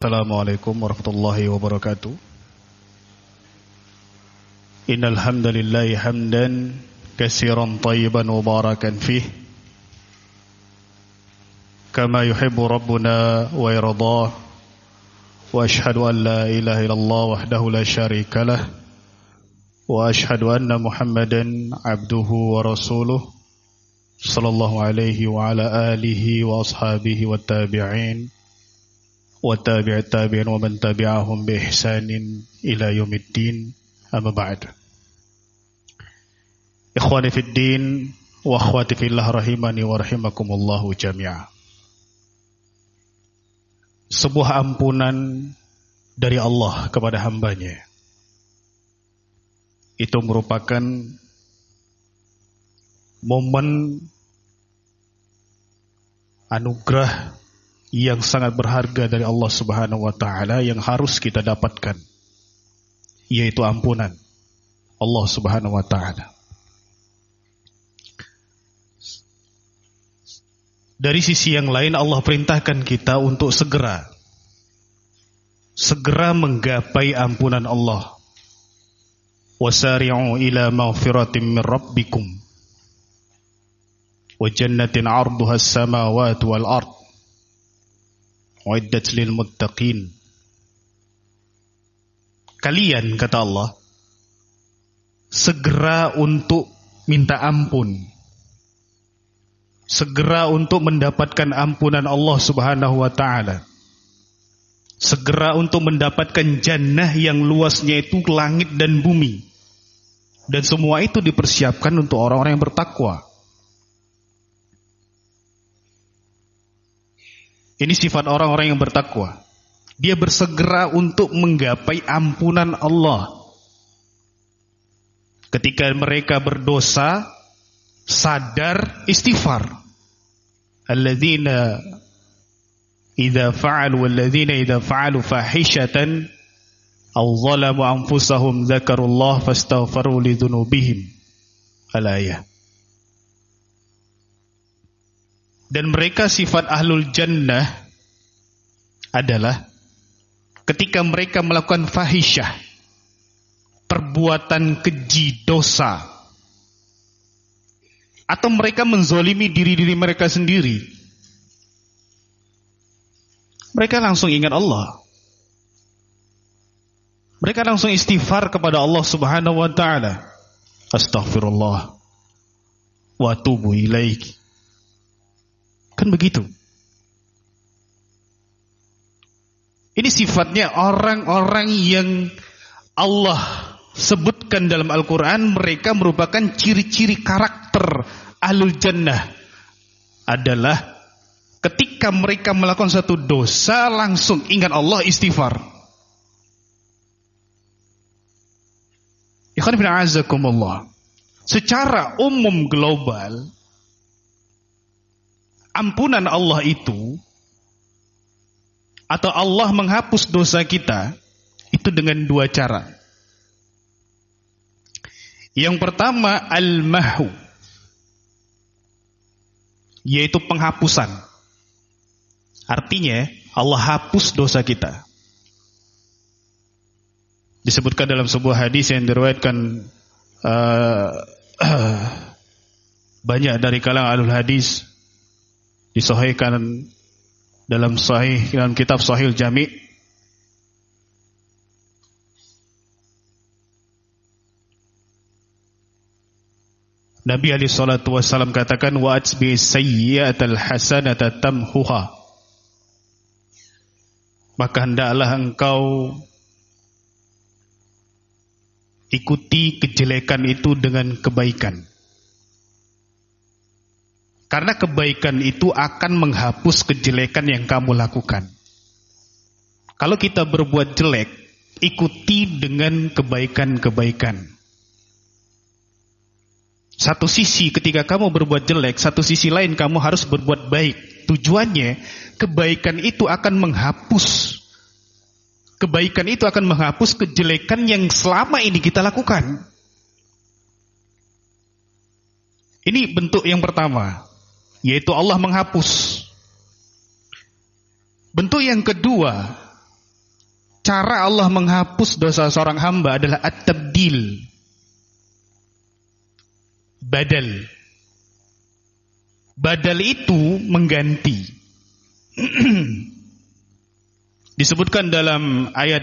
Assalamualaikum warahmatullahi wabarakatuh. Innal hamdalillahi hamdan katsiran thayyiban mubarakan fih kama yuhibbu rabbuna wa yardah. Wa ashhadu an la ilaha illallah wahdahu la syarika lah wa ashhadu anna Muhammadan abduhu wa rasuluh sallallahu alaihi wa ala alihi wa ashabihi wa tabi'in wa tabi'at tabi'in wa man tabi'ahum bi ihsanin ila yaumiddin. Amma ba'd. Ikhwani fid din wa akhwati fillah rahimani wa rahimakumullahu jami'a. Sebuah ampunan dari Allah kepada hambanya itu merupakan momen anugerah yang sangat berharga dari Allah Subhanahu wa taala yang harus kita dapatkan, yaitu ampunan Allah Subhanahu wa taala. Dari sisi yang lain Allah perintahkan kita untuk segera menggapai ampunan Allah. Wasari'u ila maghfiratin min rabbikum wa jannatin 'arduha as-samawati wal ard uiddat lil muttaqin. Kalian, kata Allah, segera untuk minta ampun, segera untuk mendapatkan ampunan Allah Subhanahu wa taala, segera untuk mendapatkan jannah yang luasnya itu langit dan bumi, dan semua itu dipersiapkan untuk orang-orang yang bertakwa. Ini sifat orang-orang yang bertakwa. Dia bersegera untuk menggapai ampunan Allah. Ketika mereka berdosa, sadar, istighfar. Alladzina idza fa'alu fahishatan aw zalamu anfusahum dzakarullah fastaghfaru lidzunubihim. Al-ayah. Dan mereka sifat ahlul jannah adalah ketika mereka melakukan fahisyah, perbuatan keji, dosa, atau mereka menzolimi diri-diri mereka sendiri, mereka langsung ingat Allah. Mereka langsung istighfar kepada Allah Subhanahu wa taala. Astaghfirullah wa atubu ilaik. Kan begitu. Ini sifatnya orang-orang yang Allah sebutkan dalam Al-Quran, mereka merupakan ciri-ciri karakter ahlul jannah adalah ketika mereka melakukan satu dosa langsung ingat Allah, istighfar. Ikhwan fillah azakumullah. Secara umum global, ampunan Allah itu atau Allah menghapus dosa kita itu dengan dua cara. Yang pertama al-mahwu, yaitu penghapusan. Artinya Allah hapus dosa kita. Disebutkan dalam sebuah hadis yang diriwayatkan banyak dari kalangan ahlul hadis, disahihkan dalam kitab Sahih Jami'. Nabi alaihi salatu wasallam katakan, wa atbi sayyi'atal hasanata tamhuha. Maka hendaklah engkau ikuti kejelekan itu dengan kebaikan. Karena kebaikan itu akan menghapus kejelekan yang kamu lakukan. Kalau kita berbuat jelek, ikuti dengan kebaikan-kebaikan. Satu sisi ketika kamu berbuat jelek, satu sisi lain kamu harus berbuat baik. Tujuannya, kebaikan itu akan menghapus. Kebaikan itu akan menghapus kejelekan yang selama ini kita lakukan. Ini bentuk yang pertama, yaitu Allah menghapus. Bentuk yang kedua, cara Allah menghapus dosa seorang hamba adalah at-tabdil. Badal. Badal itu mengganti. Disebutkan dalam ayat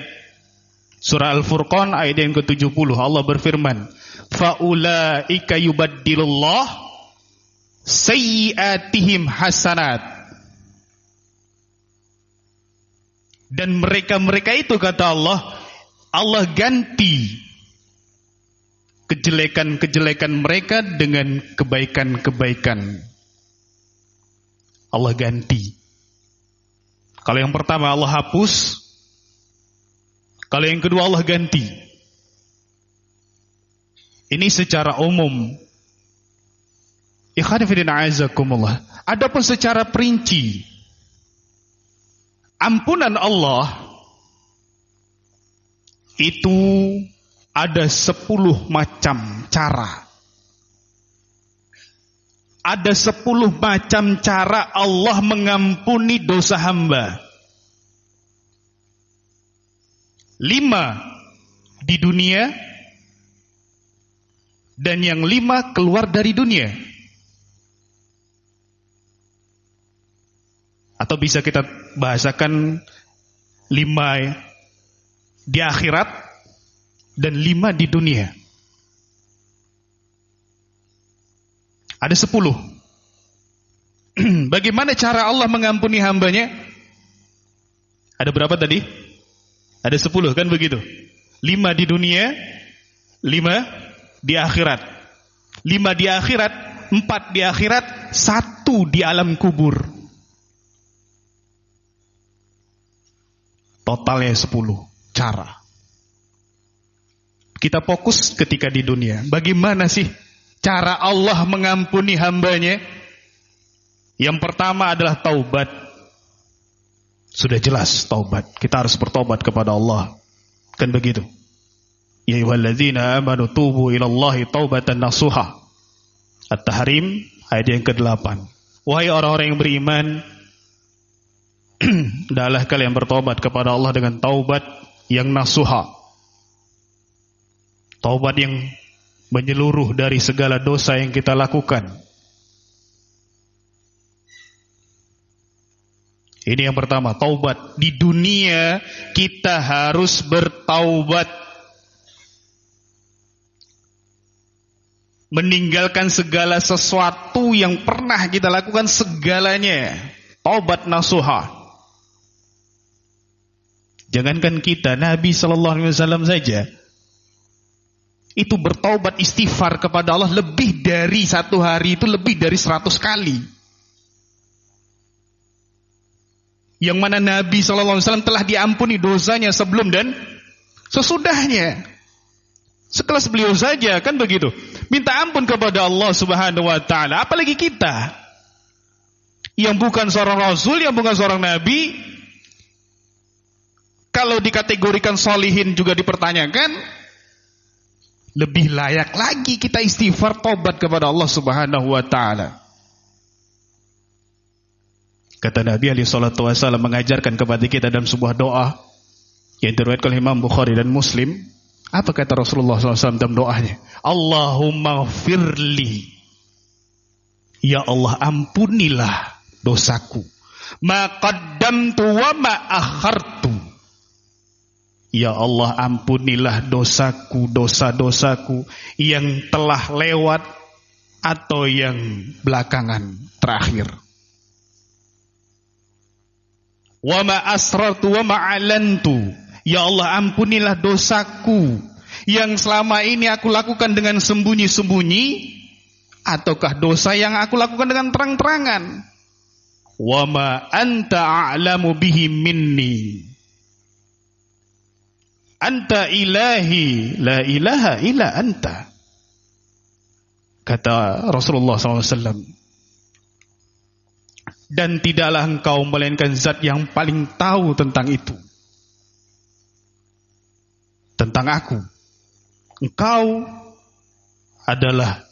surah Al-Furqan ayat yang ke-70, Allah berfirman, faulaika yubaddilullah sayyiatihim hasanat. Dan mereka-mereka itu, kata Allah, Allah ganti kejelekan-kejelekan mereka dengan kebaikan-kebaikan. Allah ganti. Kalau yang pertama Allah hapus, kalau yang kedua Allah ganti. Ini secara umum. Ikhwan fillah azakumullah. Adapun secara perinci, ampunan Allah itu ada 10 macam cara. Ada 10 macam cara Allah mengampuni dosa hamba. 5 di dunia, dan yang 5 keluar dari dunia. Atau bisa kita bahasakan 5 di akhirat dan 5 di dunia. Ada 10. Bagaimana cara Allah mengampuni hambanya? Ada berapa tadi? Ada 10, kan begitu? 5 di dunia, 5 di akhirat. 5 di akhirat, 4 di akhirat, 1 di alam kubur. Totalnya 10 cara. Kita fokus ketika di dunia. Bagaimana sih cara Allah mengampuni hambanya? Yang pertama adalah taubat. Sudah jelas taubat. Kita harus bertobat kepada Allah. Kan begitu? Ya ayyuhalladzina amanu tubu ilallahi taubatan nasuha. At-Tahrim ayat yang ke-8. Wahai orang-orang yang beriman, hendaklah kalian bertobat kepada Allah dengan taubat yang nasuha. Taubat yang menyeluruh dari segala dosa yang kita lakukan. Ini yang pertama, taubat. Di dunia kita harus bertaubat. Meninggalkan segala sesuatu yang pernah kita lakukan, segalanya. Taubat nasuha. Jangankan kita, Nabi SAW saja itu bertaubat istighfar kepada Allah lebih dari 1 hari itu lebih dari 100 kali. Yang mana Nabi SAW telah diampuni dosanya sebelum dan sesudahnya. Sekelas beliau saja, kan begitu. Minta ampun kepada Allah Subhanahu wa taala, apalagi kita yang bukan seorang rasul, yang bukan seorang nabi. Kalau dikategorikan solihin juga dipertanyakan, lebih layak lagi kita istighfar tobat kepada Allah Subhanahu wa taala. Kata Nabi alaihi salatu wasallam mengajarkan kepada kita dalam sebuah doa yang diriwayatkan oleh Imam Bukhari dan Muslim. Apa kata Rasulullah SAW dalam doanya? Allahumma firli, ya Allah ampunilah dosaku, ma qaddamtu wa ma akhartu. Ya Allah ampunilah dosaku, dosa-dosaku yang telah lewat atau yang belakangan terakhir. Wa ma asrartu wa ma alantu. Ya Allah ampunilah dosaku yang selama ini aku lakukan dengan sembunyi-sembunyi, ataukah dosa yang aku lakukan dengan terang-terangan. Wa ma anta a'lamu bihi minni. Anta ilahi la ilaha illa anta. Kata Rasulullah SAW. Dan tidaklah engkau melainkan zat yang paling tahu tentang itu, tentang aku. Engkau adalah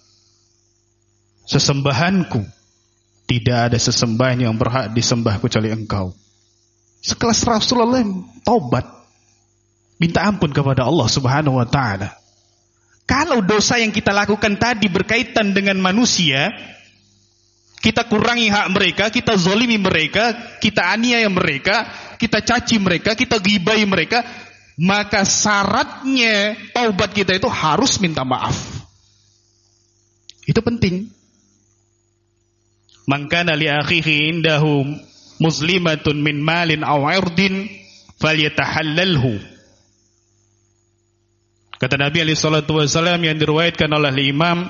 sesembahanku. Tidak ada sesembahan yang berhak disembah kecuali engkau. Sekelas Rasulullah taubat. Minta ampun kepada Allah Subhanahu wa taala. Kalau dosa yang kita lakukan tadi berkaitan dengan manusia, kita kurangi hak mereka, kita zolimi mereka, kita aniaya mereka, kita caci mereka, kita ghibai mereka, maka syaratnya taubat kita itu harus minta maaf. Itu penting. Man kana li akhihi indahu muslimatun min malin aw 'irdin falyatahallalhu. Kata Nabi alaihi salatu wasallam yang diriwayatkan oleh Imam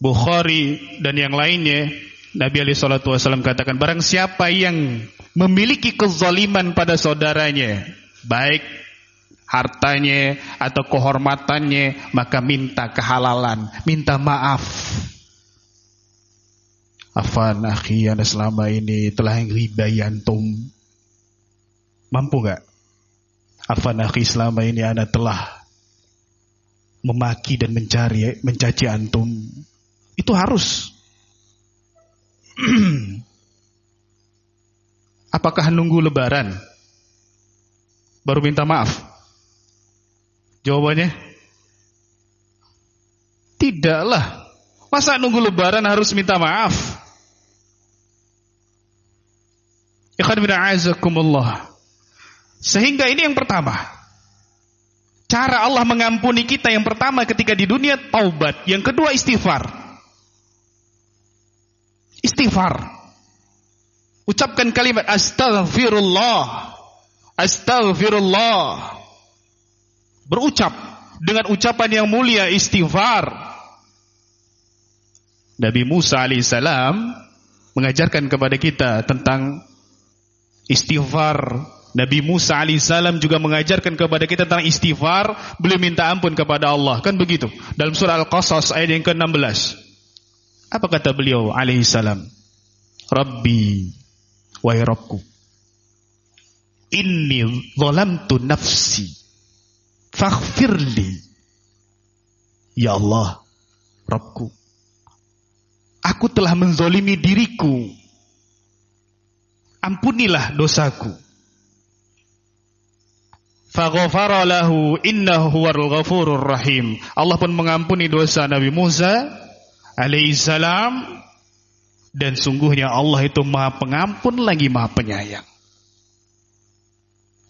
Bukhari dan yang lainnya, Nabi alaihi salatu wasallam katakan, barang siapa yang memiliki kezaliman pada saudaranya, baik hartanya atau kehormatannya, maka minta kehalalan, minta maaf. Afan akhi, anda selama ini telah ngribai antum. Mampu gak? Afan akhi, selama ini anda telah memaki dan mencaci antum. Itu harus. Apakah nunggu lebaran baru minta maaf? Jawabannya tidaklah. Masa nunggu lebaran harus minta maaf? Ikhwan fillah azakumullah. Sehingga ini yang pertama. Cara Allah mengampuni kita yang pertama ketika di dunia, taubat. Yang kedua, istighfar. Istighfar. Ucapkan kalimat astaghfirullah. Astaghfirullah. Berucap dengan ucapan yang mulia, istighfar. Nabi Musa alaihissalam mengajarkan kepada kita tentang istighfar. Nabi Musa alaihissalam juga mengajarkan kepada kita tentang istighfar. Beliau minta ampun kepada Allah. Kan begitu. Dalam surah Al-Qasas ayat yang ke-16. Apa kata beliau alaihissalam? Rabbi, wahai Rabbku, inni zalamtu nafsi faghfirli. Ya Allah, Rabbku, aku telah menzolimi diriku, ampunilah dosaku. Faghfara lahu innahu huwal ghafurur rahim. Allah pun mengampuni dosa Nabi Musa alaihissalam, dan sungguhnya Allah itu Maha Pengampun lagi Maha Penyayang.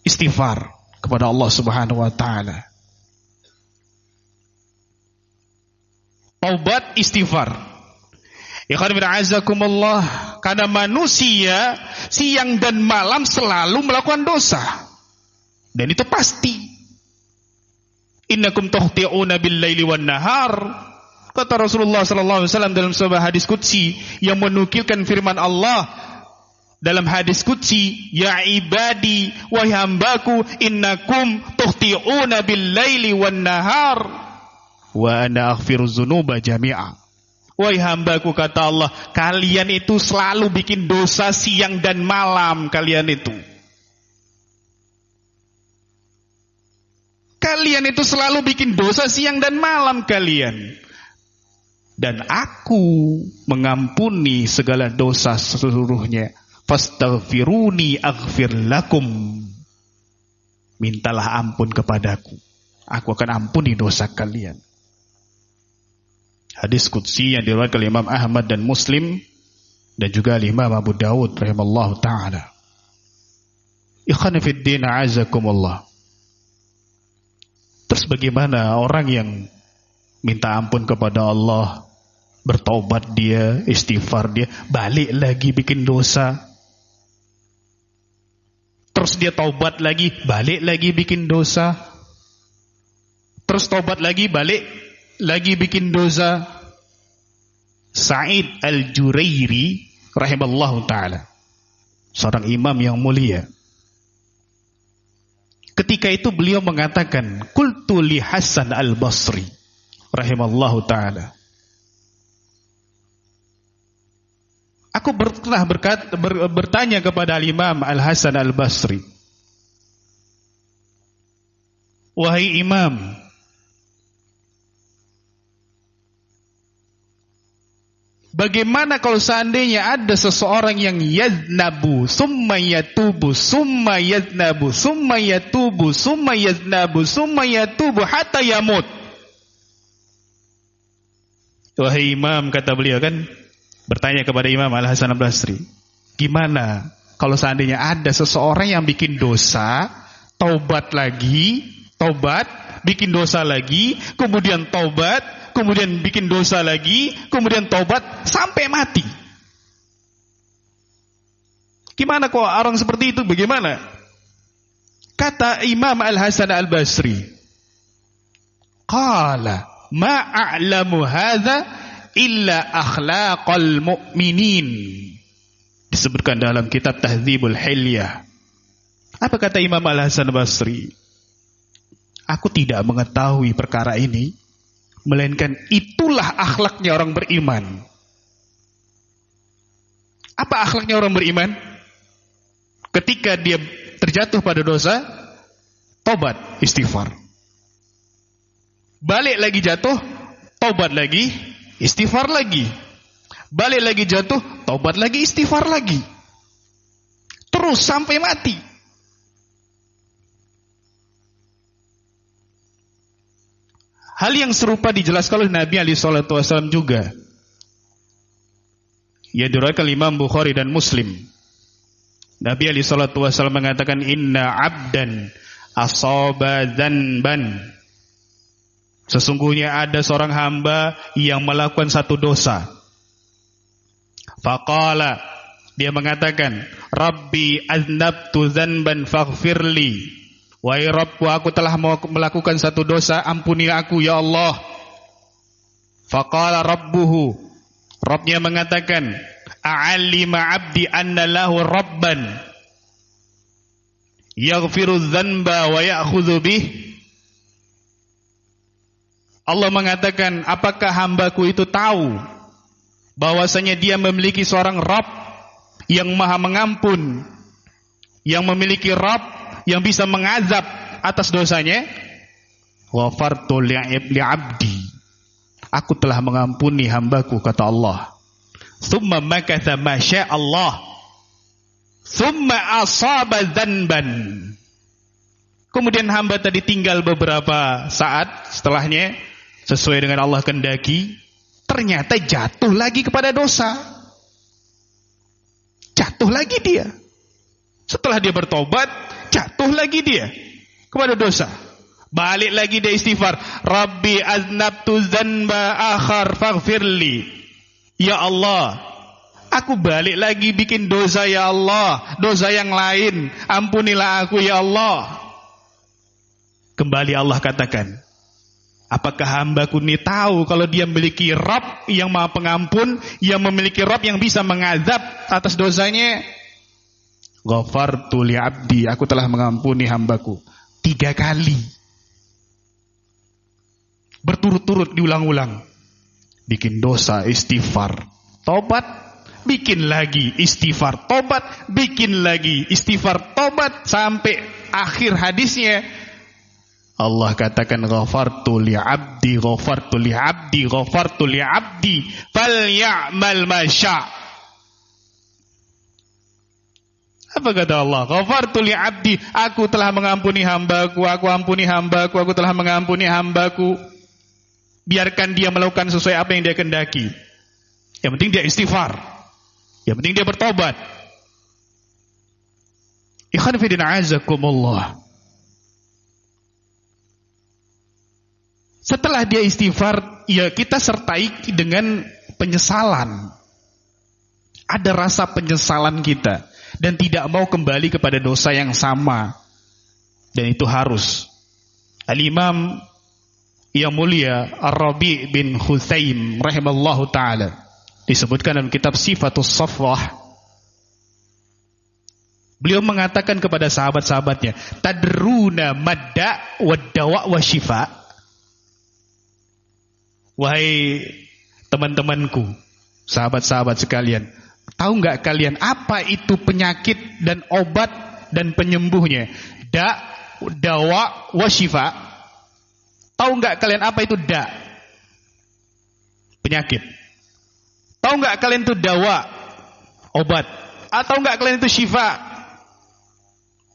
Istighfar kepada Allah Subhanahu wa taala. Taubat, istighfar. Ikhwan fillah azakumullah, karena manusia siang dan malam selalu melakukan dosa. Dan itu pasti. Innakum tukhti'una bil-laili wan-nahar. Kata Rasulullah sallallahu alaihi wasallam dalam sebuah hadis qudsi yang menukilkan firman Allah dalam hadis qudsi, ya ibadi, wahai hambaku, innakum tukhti'una bil-laili wan-nahar wa ana aghfiru dzunuba jami'a. Wahai hambaku, kata Allah, kalian itu selalu bikin dosa siang dan malam. Kalian itu selalu bikin dosa siang dan malam kalian. Dan aku mengampuni segala dosa seluruhnya. Fastaghfiruni aghfir lakum. Mintalah ampun kepadaku, aku akan ampuni dosa kalian. Hadis qudsi yang diriwayatkan oleh Imam Ahmad dan Muslim dan juga Imam Abu Dawud rahimallahu taala. Ikhwan fid din azakumullah. Terus bagaimana orang yang minta ampun kepada Allah, bertaubat dia, istighfar dia, balik lagi bikin dosa. Terus dia taubat lagi, balik lagi bikin dosa. Terus taubat lagi, balik lagi bikin dosa. Sa'id Al-Jurairi rahimallahu ta'ala, seorang imam yang mulia, ketika itu beliau mengatakan, qultu li Hasan Al-Basri rahimallahu ta'ala, aku pernah bertanya kepada Imam Al-Hasan Al-Basri, wahai imam, Bagaimana kalau seandainya ada seseorang yang yaznabu, summa yatubu, summa yaznabu, summa yatubu, summa yaznabu, summa yatubu, hatta yamut. Wahai Imam, kata beliau kan, bertanya kepada Imam Al-Hasan Al-Basri, gimana kalau seandainya ada seseorang yang bikin dosa, taubat lagi, taubat, bikin dosa lagi, kemudian taubat, kemudian bikin dosa lagi, kemudian taubat sampai mati. Gimana kok orang seperti itu? Bagaimana? Kata Imam Al-Hasan Al-Basri, qala ma a'lamu hadza illa akhlaqal mu'minin. Disebutkan dalam kitab Tahdzibul Hilyah. Apa kata Imam Al-Hasan Al-Basri? Aku tidak mengetahui perkara ini, melainkan itulah akhlaknya orang beriman. Apa akhlaknya orang beriman? Ketika dia terjatuh pada dosa, tobat, istighfar. Balik lagi jatuh, tobat lagi, istighfar lagi. Balik lagi jatuh, tobat lagi, istighfar lagi. Terus sampai mati. Hal yang serupa dijelaskan oleh Nabi SAW juga. Ya, diriwayatkan Imam Bukhari dan Muslim. Nabi SAW mengatakan, inna abdan asaba dzanban. Sesungguhnya ada seorang hamba yang melakukan satu dosa. Faqala, dia mengatakan, Rabbi aznabtu dzanban faghfirli. Wahai Rabbku, aku telah melakukan satu dosa, ampuni aku ya Allah. Faqala rabbuhu, Rabbnya mengatakan, a'allima abdi anna lahu rabban yaghfiru dzanba wa ya'khudhu bih. Allah mengatakan, apakah hambaku itu tahu bahwasanya dia memiliki seorang Rabb yang maha mengampun, yang memiliki Rabb yang bisa mengazab atas dosanya? Ghafartu li'abdi, aku telah mengampuni hambaku, kata Allah. Tsumma makatha ma syaa Allah, tsumma asaba dzanban. Kemudian hamba tadi tinggal beberapa saat setelahnya, sesuai dengan Allah kehendaki, ternyata jatuh lagi kepada dosa. Jatuh lagi dia. Setelah dia bertobat, jatuh lagi dia kepada dosa. Balik lagi dia istighfar, Rabbi aznabtu dzanba akhar faghfirli. Ya Allah, aku balik lagi bikin dosa ya Allah, dosa yang lain, ampunilah aku ya Allah. Kembali Allah katakan, apakah hambaku ini tahu kalau dia memiliki Rabb yang maha pengampun, yang memiliki Rabb yang bisa mengazab atas dosanya? Ghafartu li'abdi, aku telah mengampuni hambaku 3 kali. Berturut-turut diulang-ulang. Bikin dosa, istighfar, tobat, bikin lagi istighfar, tobat, bikin lagi istighfar, tobat, sampai akhir hadisnya Allah katakan, ghafartu li'abdi, ghafartu li'abdi, ghafartu li'abdi, falya'mal ma syaa'. Apa kata Allah? Ghafartu li'abdi, aku telah mengampuni hambaku, aku ampuni hambaku, aku telah mengampuni hambaku. Biarkan dia melakukan sesuai apa yang dia kehendaki. Yang penting dia istighfar, yang penting dia bertobat. Ikhwan fillah azakumullah. Setelah dia istighfar, ya kita sertai dengan penyesalan. Ada rasa penyesalan kita dan tidak mau kembali kepada dosa yang sama. Dan itu harus. Al-Imam yang mulia Ar-Rabi' bin Khuzaim rahimallahu ta'ala, disebutkan dalam kitab Sifatus Safwah, beliau mengatakan kepada sahabat-sahabatnya, tadruna madda wad-dawa wa syifa. Wahai teman-temanku, sahabat-sahabat sekalian, tahu enggak kalian apa itu penyakit dan obat dan penyembuhnya? Dawa wa syifa. Tahu enggak kalian apa itu da? Penyakit. Tahu nggak kalian itu dawa, obat? Atau nggak kalian itu syifa,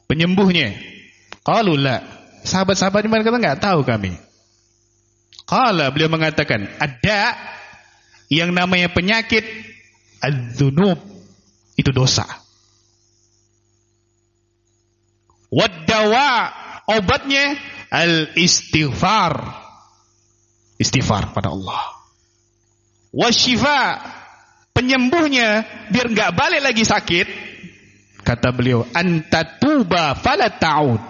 penyembuhnya? Qalu la. Sahabat-sahabat mereka kata nggak tahu kami. Qala, beliau mengatakan, ada yang namanya penyakit adz-dzunub, itu dosa. Wad-dawa, obatnya al-istighfar, istighfar pada Allah. Wasyifa, penyembuhnya biar enggak balik lagi sakit, kata beliau, antatuba fala ta'ud,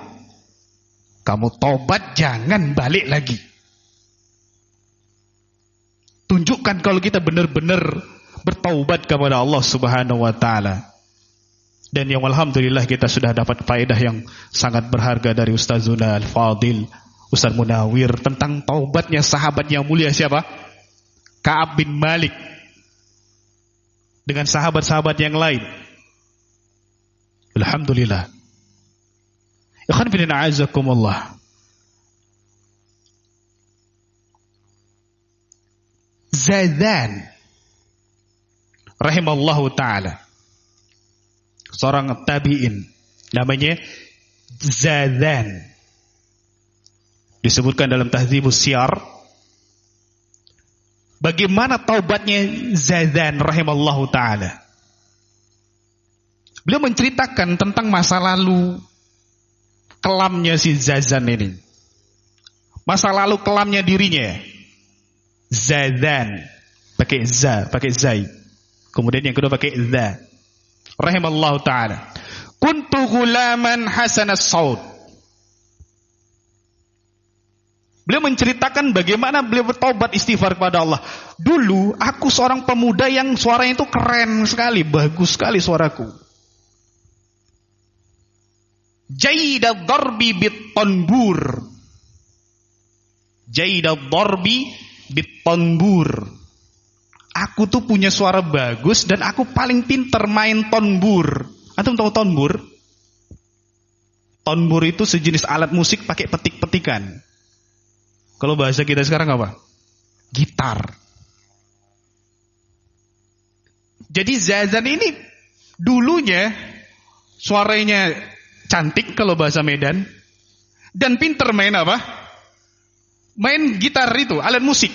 kamu tobat jangan balik lagi. Tunjukkan kalau kita benar-benar bertaubat kepada Allah Subhanahu wa taala. Dan yang alhamdulillah kita sudah dapat faedah yang sangat berharga dari Ustazuna Al-Fadil, Ustaz Munawir, tentang taubatnya sahabat yang mulia siapa? Ka'ab bin Malik dengan sahabat-sahabat yang lain. Alhamdulillah. Ikhwan fillah a'azakumullah. Zazan rahimallahu ta'ala, seorang tabi'in namanya Zazan, disebutkan dalam Tahdzibus Syiar bagaimana taubatnya Zazan rahimallahu ta'ala. Beliau menceritakan tentang masa lalu kelamnya si Zazan ini, masa lalu kelamnya dirinya. Zazan pakai za, pakai zai. Kemudian yang kedua pakai za. Rahimallahu ta'ala. Kuntu ghulaman hasanas saut. Beliau menceritakan bagaimana beliau bertobat istighfar kepada Allah. Dulu aku seorang pemuda yang suaranya itu keren sekali, bagus sekali suaraku. Jayyidad darbi bit tanbur. Jayyidad darbi bit tanbur. Aku tuh punya suara bagus dan aku paling pinter main tonbur. Antum tahu tonbur? Tonbur itu sejenis alat musik pakai petik-petikan. Kalau bahasa kita sekarang apa? Gitar. Jadi Zazan ini dulunya suaranya cantik kalau bahasa Medan, dan pinter main apa? Main gitar itu, alat musik.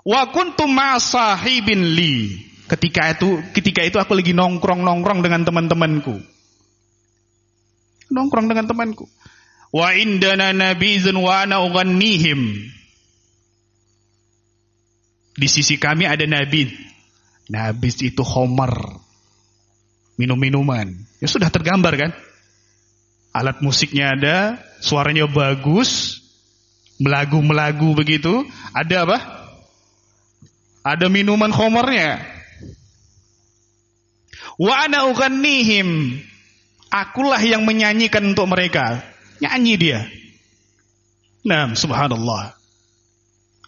Wa kuntu ma'a sahibin li. Ketika itu aku lagi nongkrong dengan teman-temanku. Nongkrong dengan temanku. Wa indana nabizun wa ana ughannihim. Di sisi kami ada nabiz. Nabiz itu khamar, minum-minuman. Ya sudah tergambar kan? Alat musiknya ada, suaranya bagus, melagu-melagu begitu. Ada apa? Ada minuman khamarnya. Wa ana ughannihim. Akulah yang menyanyikan untuk mereka. Nyanyi dia. Nah, subhanallah.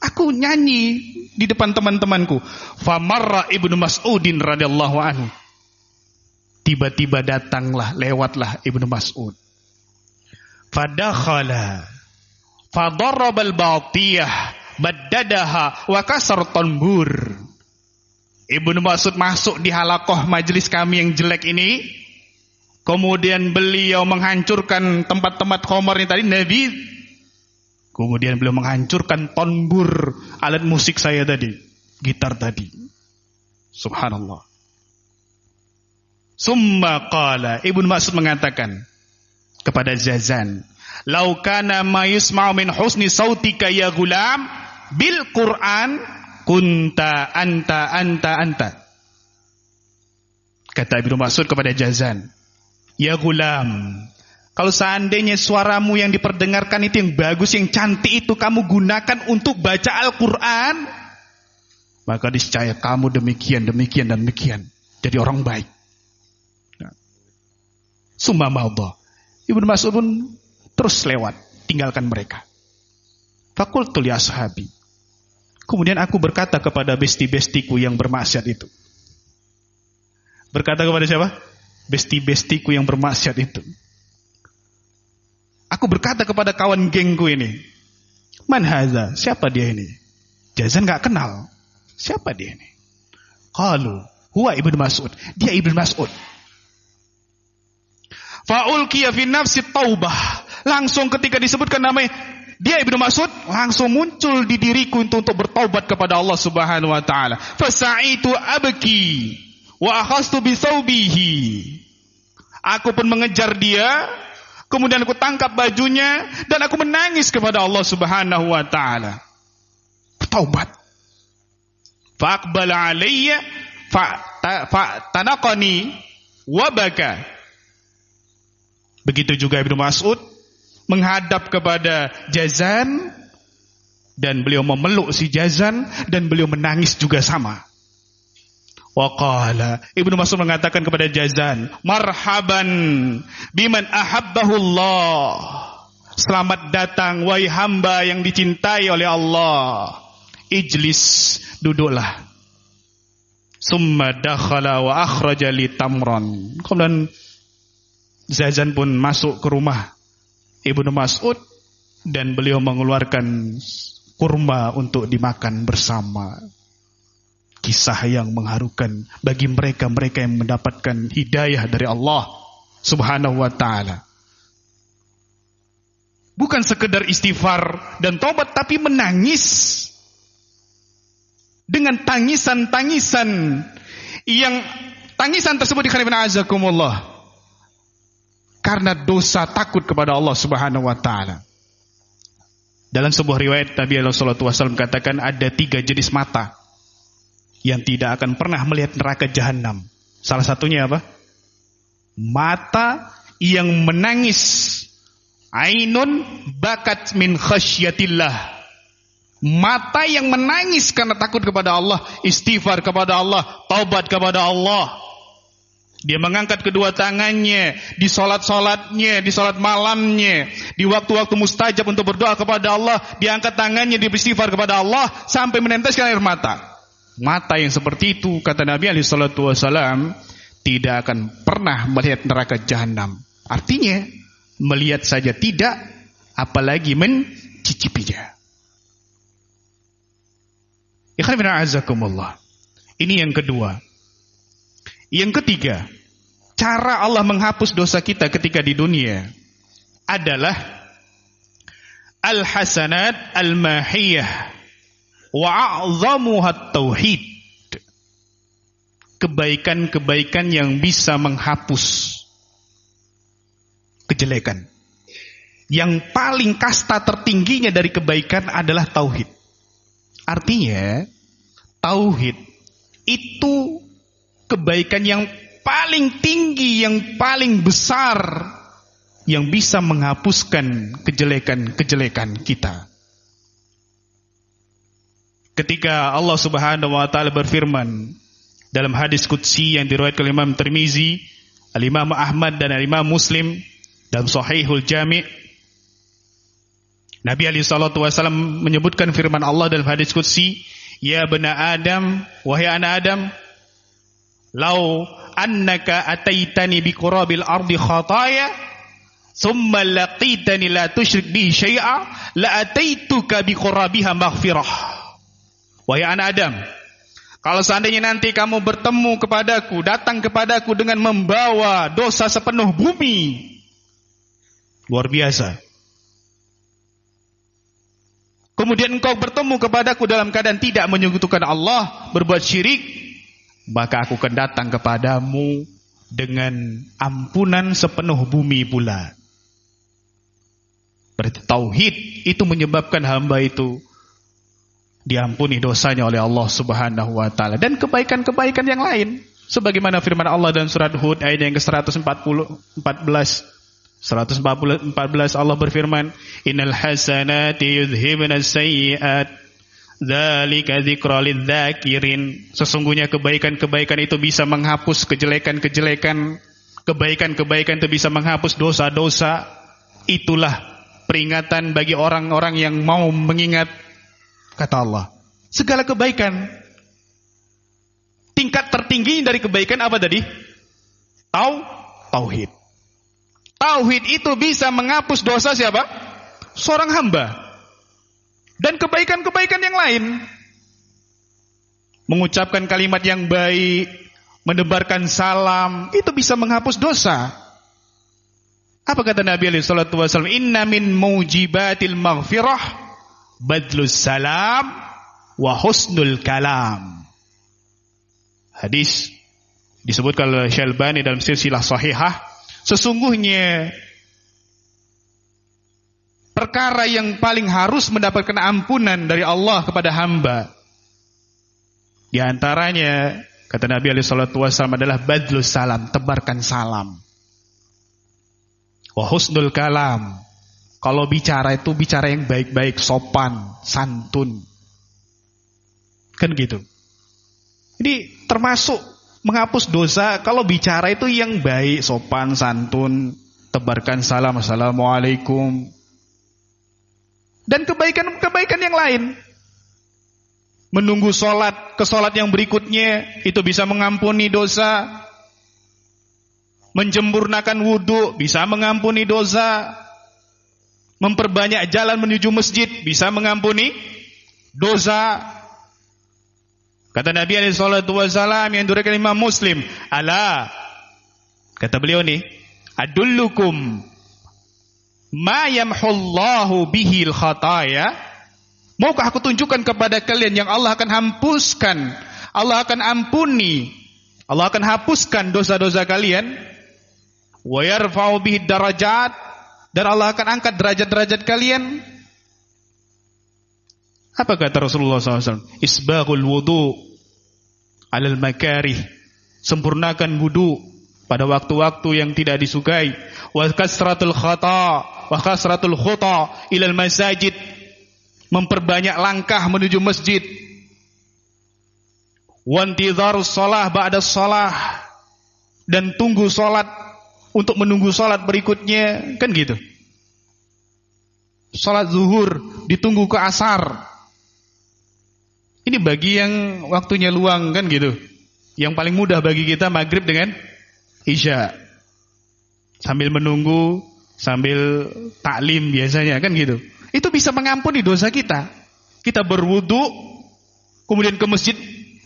Aku nyanyi di depan teman-temanku. Famarra Ibnu Mas'udin radhiyallahu anhu. Tiba-tiba datanglah, lewatlah Ibnu Mas'ud. Fadakhala fadarrabal batiyah baddadaha wa kasar tanbur. Ibnu Mas'ud masuk di halaqah majelis kami yang jelek ini. Kemudian beliau menghancurkan tempat-tempat khamar ini tadi, Nabi. Kemudian beliau menghancurkan tanbur, alat musik saya tadi, gitar tadi. Subhanallah. Summa qala, Ibnu Mas'ud mengatakan kepada Zazan, "Lau kana ma yusma'u min husni sautika ya gulam bil Qur'an kunta anta." Kata Ibnu Mas'ud kepada Zazan, "Ya gulam, kalau seandainya suaramu yang diperdengarkan itu yang bagus, yang cantik itu kamu gunakan untuk baca Al-Quran, maka niscaya kamu demikian, demikian, dan demikian. Jadi orang baik." Summa maudha. Ibnu Mas'ud pun terus lewat, tinggalkan mereka. Faqultu li ashabi. Kemudian aku berkata kepada besti-bestiku yang bermaksiat itu. Berkata kepada siapa? Besti-bestiku yang bermaksiat itu. Aku berkata kepada kawan gengku ini, "Man hadza?" Siapa dia ini? Zazan enggak kenal. Siapa dia ini? Qalu huwa Ibnu Mas'ud. Dia Ibnu Mas'ud. Fa'ulqiya fi nafsi taubah. Langsung ketika disebutkan namanya dia Ibnu Mas'ud, langsung muncul di diriku untuk bertaubat kepada Allah Subhanahu wa taala. Fasa'itu abki wa akhastu bi thawbihi. Aku pun mengejar dia, kemudian aku tangkap bajunya dan aku menangis kepada Allah Subhanahu wa taala. Bertaubat. Fa aqbala alayya fa tanaqani wa baka. Begitu juga Ibnu Mas'ud menghadap kepada Jazan dan beliau memeluk si Jazan dan beliau menangis juga sama. Wa qala, Ibnu Mas'ud mengatakan kepada Jazan, marhaban biman ahabbahu Allah. Selamat datang wahai hamba yang dicintai oleh Allah. Ijlis, duduklah. Summa dakhala wa akhraja li tamran. Kemudian Jazan pun masuk ke rumah Ibnu Mas'ud dan beliau mengeluarkan kurma untuk dimakan bersama. Kisah yang mengharukan bagi mereka-mereka yang mendapatkan hidayah dari Allah Subhanahu wa taala. Bukan sekedar istighfar dan taubat, tapi menangis dengan tangisan-tangisan yang tangisan tersebut dikhawatirkan azakumullah karena dosa, takut kepada Allah Subhanahu wa taala. Dalam sebuah riwayat Nabi sallallahu alaihi wasallam katakan ada 3 jenis mata yang tidak akan pernah melihat neraka jahanam. Salah satunya apa? Mata yang menangis. Ainun bakat min khasyatillah. Mata yang menangis karena takut kepada Allah, istighfar kepada Allah, taubat kepada Allah. Dia mengangkat kedua tangannya di solat-solatnya, di solat malamnya, di waktu-waktu mustajab untuk berdoa kepada Allah. Dia angkat tangannya, dia beristighfar kepada Allah sampai meneteskan air mata. Mata yang seperti itu, kata Nabi SAW, tidak akan pernah melihat neraka jahanam. Artinya, melihat saja tidak, apalagi mencicipinya. Ikhwan fillah azakumullah. Ini yang kedua. Yang ketiga, cara Allah menghapus dosa kita ketika di dunia adalah al-hasanat al-mahiyah wa a'zamuha tauhid. Kebaikan-kebaikan yang bisa menghapus kejelekan. Yang paling kasta tertingginya dari kebaikan adalah tauhid. Artinya, tauhid itu kebaikan yang paling tinggi, yang paling besar, yang bisa menghapuskan kejelekan-kejelekan kita. Ketika Allah Subhanahu wa taala berfirman dalam hadis qudsi yang diriwayatkan oleh Imam Tirmizi, Al-Imam Ahmad dan Al-Imam Muslim dalam Sahihul Jami', Nabi alaihi salatu wasallam menyebutkan firman Allah dalam hadis qudsi, ya bani Adam, wahai anak Adam, lau annaka ataitani bi qurabil ardi khataya thumma laqitani la tusyrik bi syai'a la ataituka bi qurabiha maghfirah. Wahai anak Adam, kalau seandainya nanti kamu bertemu kepadaku, datang kepadaku dengan membawa dosa sepenuh bumi, luar biasa, kemudian engkau bertemu kepadaku dalam keadaan tidak menyekutukan Allah, berbuat syirik, maka aku akan datang kepadamu dengan ampunan sepenuh bumi pula. Berarti tauhid itu menyebabkan hamba itu diampuni dosanya oleh Allah Subhanahu wa taala, dan kebaikan-kebaikan yang lain sebagaimana firman Allah dalam surat Hud ayat yang ke-114 Allah berfirman, innal hasanati yudhibna sayyi'at dzalika dzikra lidzakirin. Sesungguhnya kebaikan-kebaikan itu bisa menghapus kejelekan-kejelekan, kebaikan-kebaikan itu bisa menghapus dosa-dosa. Itulah peringatan bagi orang-orang yang mau mengingat, kata Allah. Segala kebaikan, tingkat tertinggi dari kebaikan apa tadi? Tauhid. Tauhid itu bisa menghapus dosa siapa? Seorang hamba. Dan kebaikan-kebaikan yang lain. mengucapkan kalimat yang baik, menebarkan salam, itu bisa menghapus dosa. Apa kata Nabi alaihi salatu wasallam? Inna min mujibatil maghfirah badlus salam wa husnul kalam. Hadis disebutkan oleh Syalbani dalam silsilah sahihah. Sesungguhnya perkara yang paling harus mendapatkan ampunan dari Allah kepada hamba, di antaranya kata Nabi alaihi salatu wasallam adalah badlus salam, tebarkan salam. Wa husnul kalam, kalau bicara itu bicara yang baik-baik, sopan, santun. Kan gitu. Jadi termasuk menghapus dosa kalau bicara itu yang baik, sopan, santun, tebarkan salam, assalamualaikum. Dan kebaikan-kebaikan yang lain. Menunggu sholat ke sholat yang berikutnya, itu bisa mengampuni dosa. Menjempurnakan wudhu bisa mengampuni dosa. Memperbanyak jalan menuju masjid bisa mengampuni dosa. Kata Nabi alaihi salatu wasallam yang diriwayatkan Imam Muslim, ala, kata beliau nih, adullukum ma yamhullahu bihil khataya. Maukah aku tunjukkan kepada kalian yang Allah akan hapuskan, Allah akan ampuni, Allah akan hapuskan dosa-dosa kalian. Wa yarfa'u bihi darajat, dan Allah akan angkat derajat-derajat kalian. Apa kata Rasulullah SAW? Isbaghul wudu alal makarih, sempurnakan wudu pada waktu-waktu yang tidak disukai. Wa kasratul khuta ilal masajid, memperbanyak langkah menuju masjid. Wa intidharus shalah ba'da shalah, dan tunggu salat untuk menunggu salat berikutnya, kan gitu. Salat zuhur ditunggu ke asar. Ini bagi yang waktunya luang, kan gitu. Yang paling mudah bagi kita maghrib dengan isya. Sambil menunggu, sambil taklim biasanya, kan gitu. Itu bisa mengampuni dosa kita. Kita berwudu, kemudian ke masjid,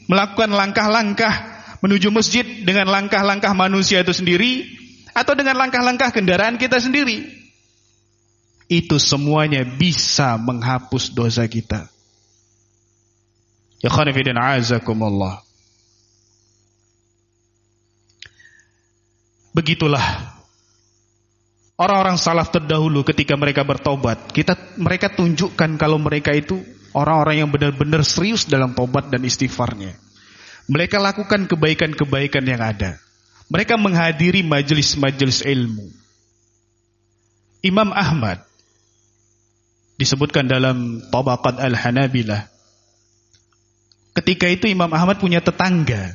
melakukan langkah-langkah menuju masjid dengan langkah-langkah manusia itu sendiri, atau dengan langkah-langkah kendaraan kita sendiri. Itu semuanya bisa menghapus dosa kita. Ya khanifidan a'azakumullah. Begitulah orang-orang salaf terdahulu ketika mereka bertobat. Mereka tunjukkan kalau mereka itu orang-orang yang benar-benar serius dalam tobat dan istighfarnya. Mereka lakukan kebaikan-kebaikan yang ada. Mereka menghadiri majelis-majelis ilmu. Imam Ahmad disebutkan dalam Tabaqat Al-Hanabilah. Ketika itu Imam Ahmad punya tetangga.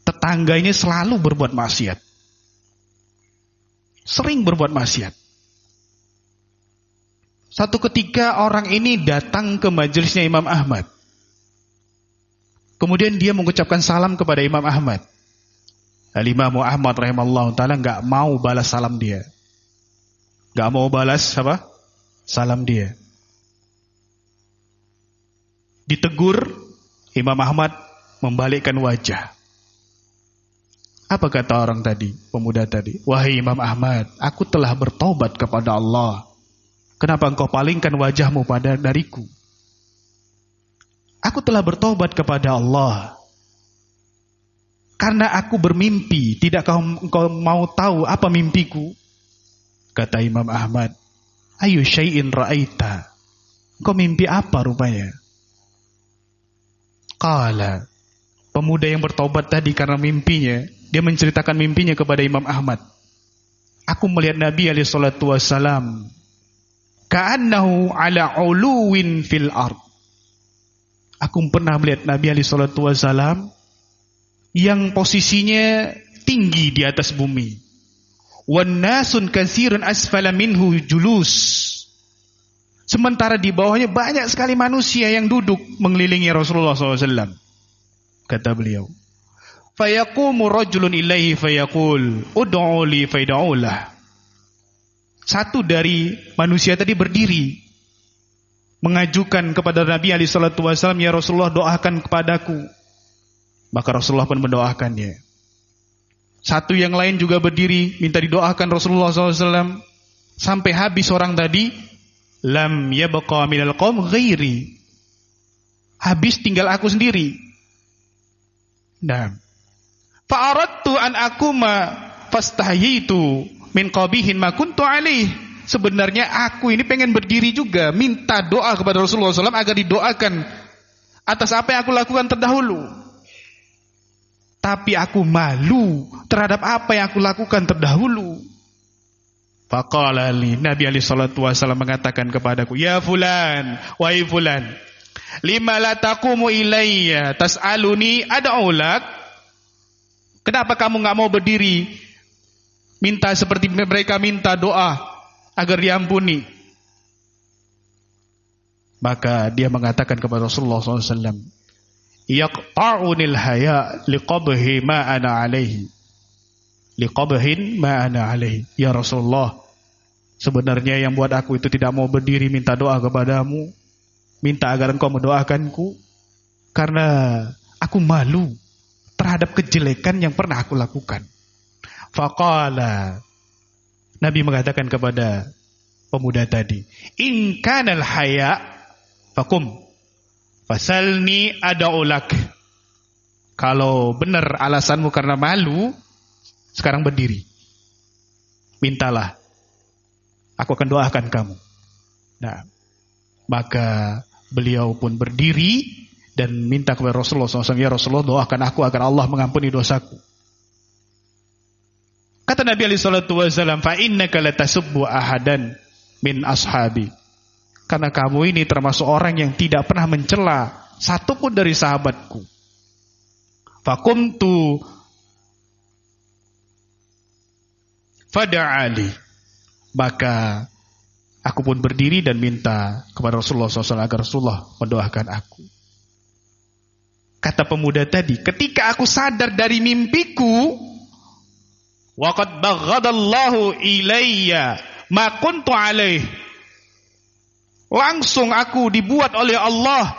Tetangganya selalu berbuat maksiat. Sering berbuat maksiat. Satu ketika orang ini datang ke majelisnya Imam Ahmad. Kemudian dia mengucapkan salam kepada Imam Ahmad. Al-Imam Ahmad rahimahullah ta'ala gak mau balas salam dia. Gak mau balas apa? Salam dia. Ditegur, Imam Ahmad membalikkan wajah. Apa kata orang tadi, pemuda tadi? Wahai Imam Ahmad, aku telah bertobat kepada Allah. Kenapa engkau palingkan wajahmu dariku? Aku telah bertobat kepada Allah. Karena aku bermimpi, tidakkah engkau mau tahu apa mimpiku? Kata Imam Ahmad, ayu syai'in ra'aita. Engkau mimpi apa rupanya? Qala, pemuda yang bertobat tadi karena mimpinya, dia menceritakan mimpinya kepada Imam Ahmad. Aku melihat Nabi alaihi salatu wasalam ka'annahu ala uluwin fil ard. Aku pernah melihat Nabi alaihi salatu wasalam yang posisinya tinggi di atas bumi. Wan nasun katsirun asfala minhu julus. Sementara di bawahnya banyak sekali manusia yang duduk mengelilingi Rasulullah SAW. Kata beliau, fayaqumu rajulun ilaihi fayaqul ud'u li fayad'ulah. Satu dari manusia tadi berdiri, mengajukan kepada Nabi SAW, ya Rasulullah doakan kepadaku. Maka Rasulullah pun mendoakannya. Satu yang lain juga berdiri minta didoakan Rasulullah SAW. Sampai habis orang tadi, lam yabqa minal qaum ghairi. Habis tinggal aku sendiri. Nah, fa'aradtu an akuma fastahyitu min qabihin ma kuntu alaih. Sebenarnya aku ini pengen berdiri juga, minta doa kepada Rasulullah SAW agar didoakan atas apa yang aku lakukan terdahulu. Tapi aku malu terhadap apa yang aku lakukan terdahulu. Faqala li, Nabi SAW mengatakan kepadaku, ya fulan, wahai fulan, lima la taqumu ilayya tas'aluni ad'ulak. Kenapa kamu enggak mau berdiri minta seperti mereka minta doa agar diampuni? Maka dia mengatakan kepada Rasulullah SAW, yaqta'unil haya liqabhi ma ana alaihi. Liqabhin ma ana alaihi. Ya Rasulullah, sebenarnya yang buat aku itu tidak mau berdiri minta doa kepadamu, minta agar engkau mendoakanku, karena aku malu terhadap kejelekan yang pernah aku lakukan. Faqala, Nabi mengatakan kepada pemuda tadi, in kanal haya fakum fasalni ad'ulak. Kalau benar alasanmu karena malu, sekarang berdiri, mintalah, aku akan doakan kamu. Nah, maka beliau pun berdiri dan minta kepada Rasulullah SAW, ya Rasulullah, doakan aku agar Allah mengampuni dosaku. Kata Nabi SAW, fa innaka latasubbu ahadan min ashabi. Karena kamu ini termasuk orang yang tidak pernah mencela satupun dari sahabatku. Fakumtu fada'ali. Maka aku pun berdiri dan minta kepada Rasulullah SAW agar Rasulullah mendoakan aku. Kata pemuda tadi, ketika aku sadar dari mimpiku, waqad baghadallahu ilayya ma kuntu alaih. Langsung aku dibuat oleh Allah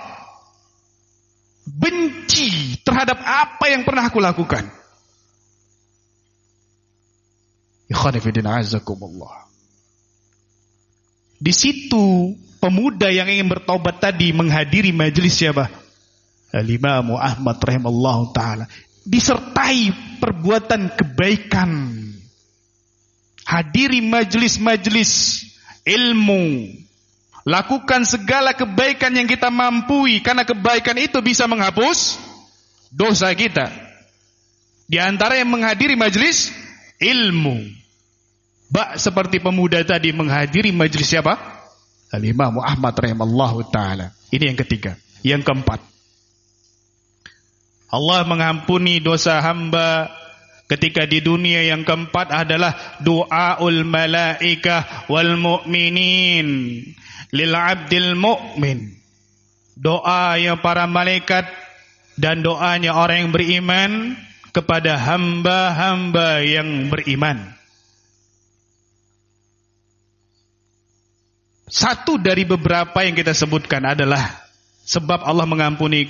benci terhadap apa yang pernah aku lakukan. Ikhwan fillah azakumullah. Di situ pemuda yang ingin bertobat tadi menghadiri majelis siapa? Al-Imam Ahmad rahimallahu taala, disertai perbuatan kebaikan. Hadiri majelis-majelis ilmu. Lakukan segala kebaikan yang kita mampu, karena kebaikan itu bisa menghapus dosa kita. Di antara yang menghadiri majelis ilmu. Seperti pemuda tadi menghadiri majelis siapa? Al-Imam Ahmad rahimallahu taala. Ini yang ketiga. Yang keempat, Allah mengampuni dosa hamba ketika di dunia. Yang keempat adalah doaul malaikah wal mu'minin lil abdil mu'min. Doanya para malaikat dan doanya orang yang beriman kepada hamba-hamba yang beriman. Satu dari beberapa yang kita sebutkan adalah sebab Allah mengampuni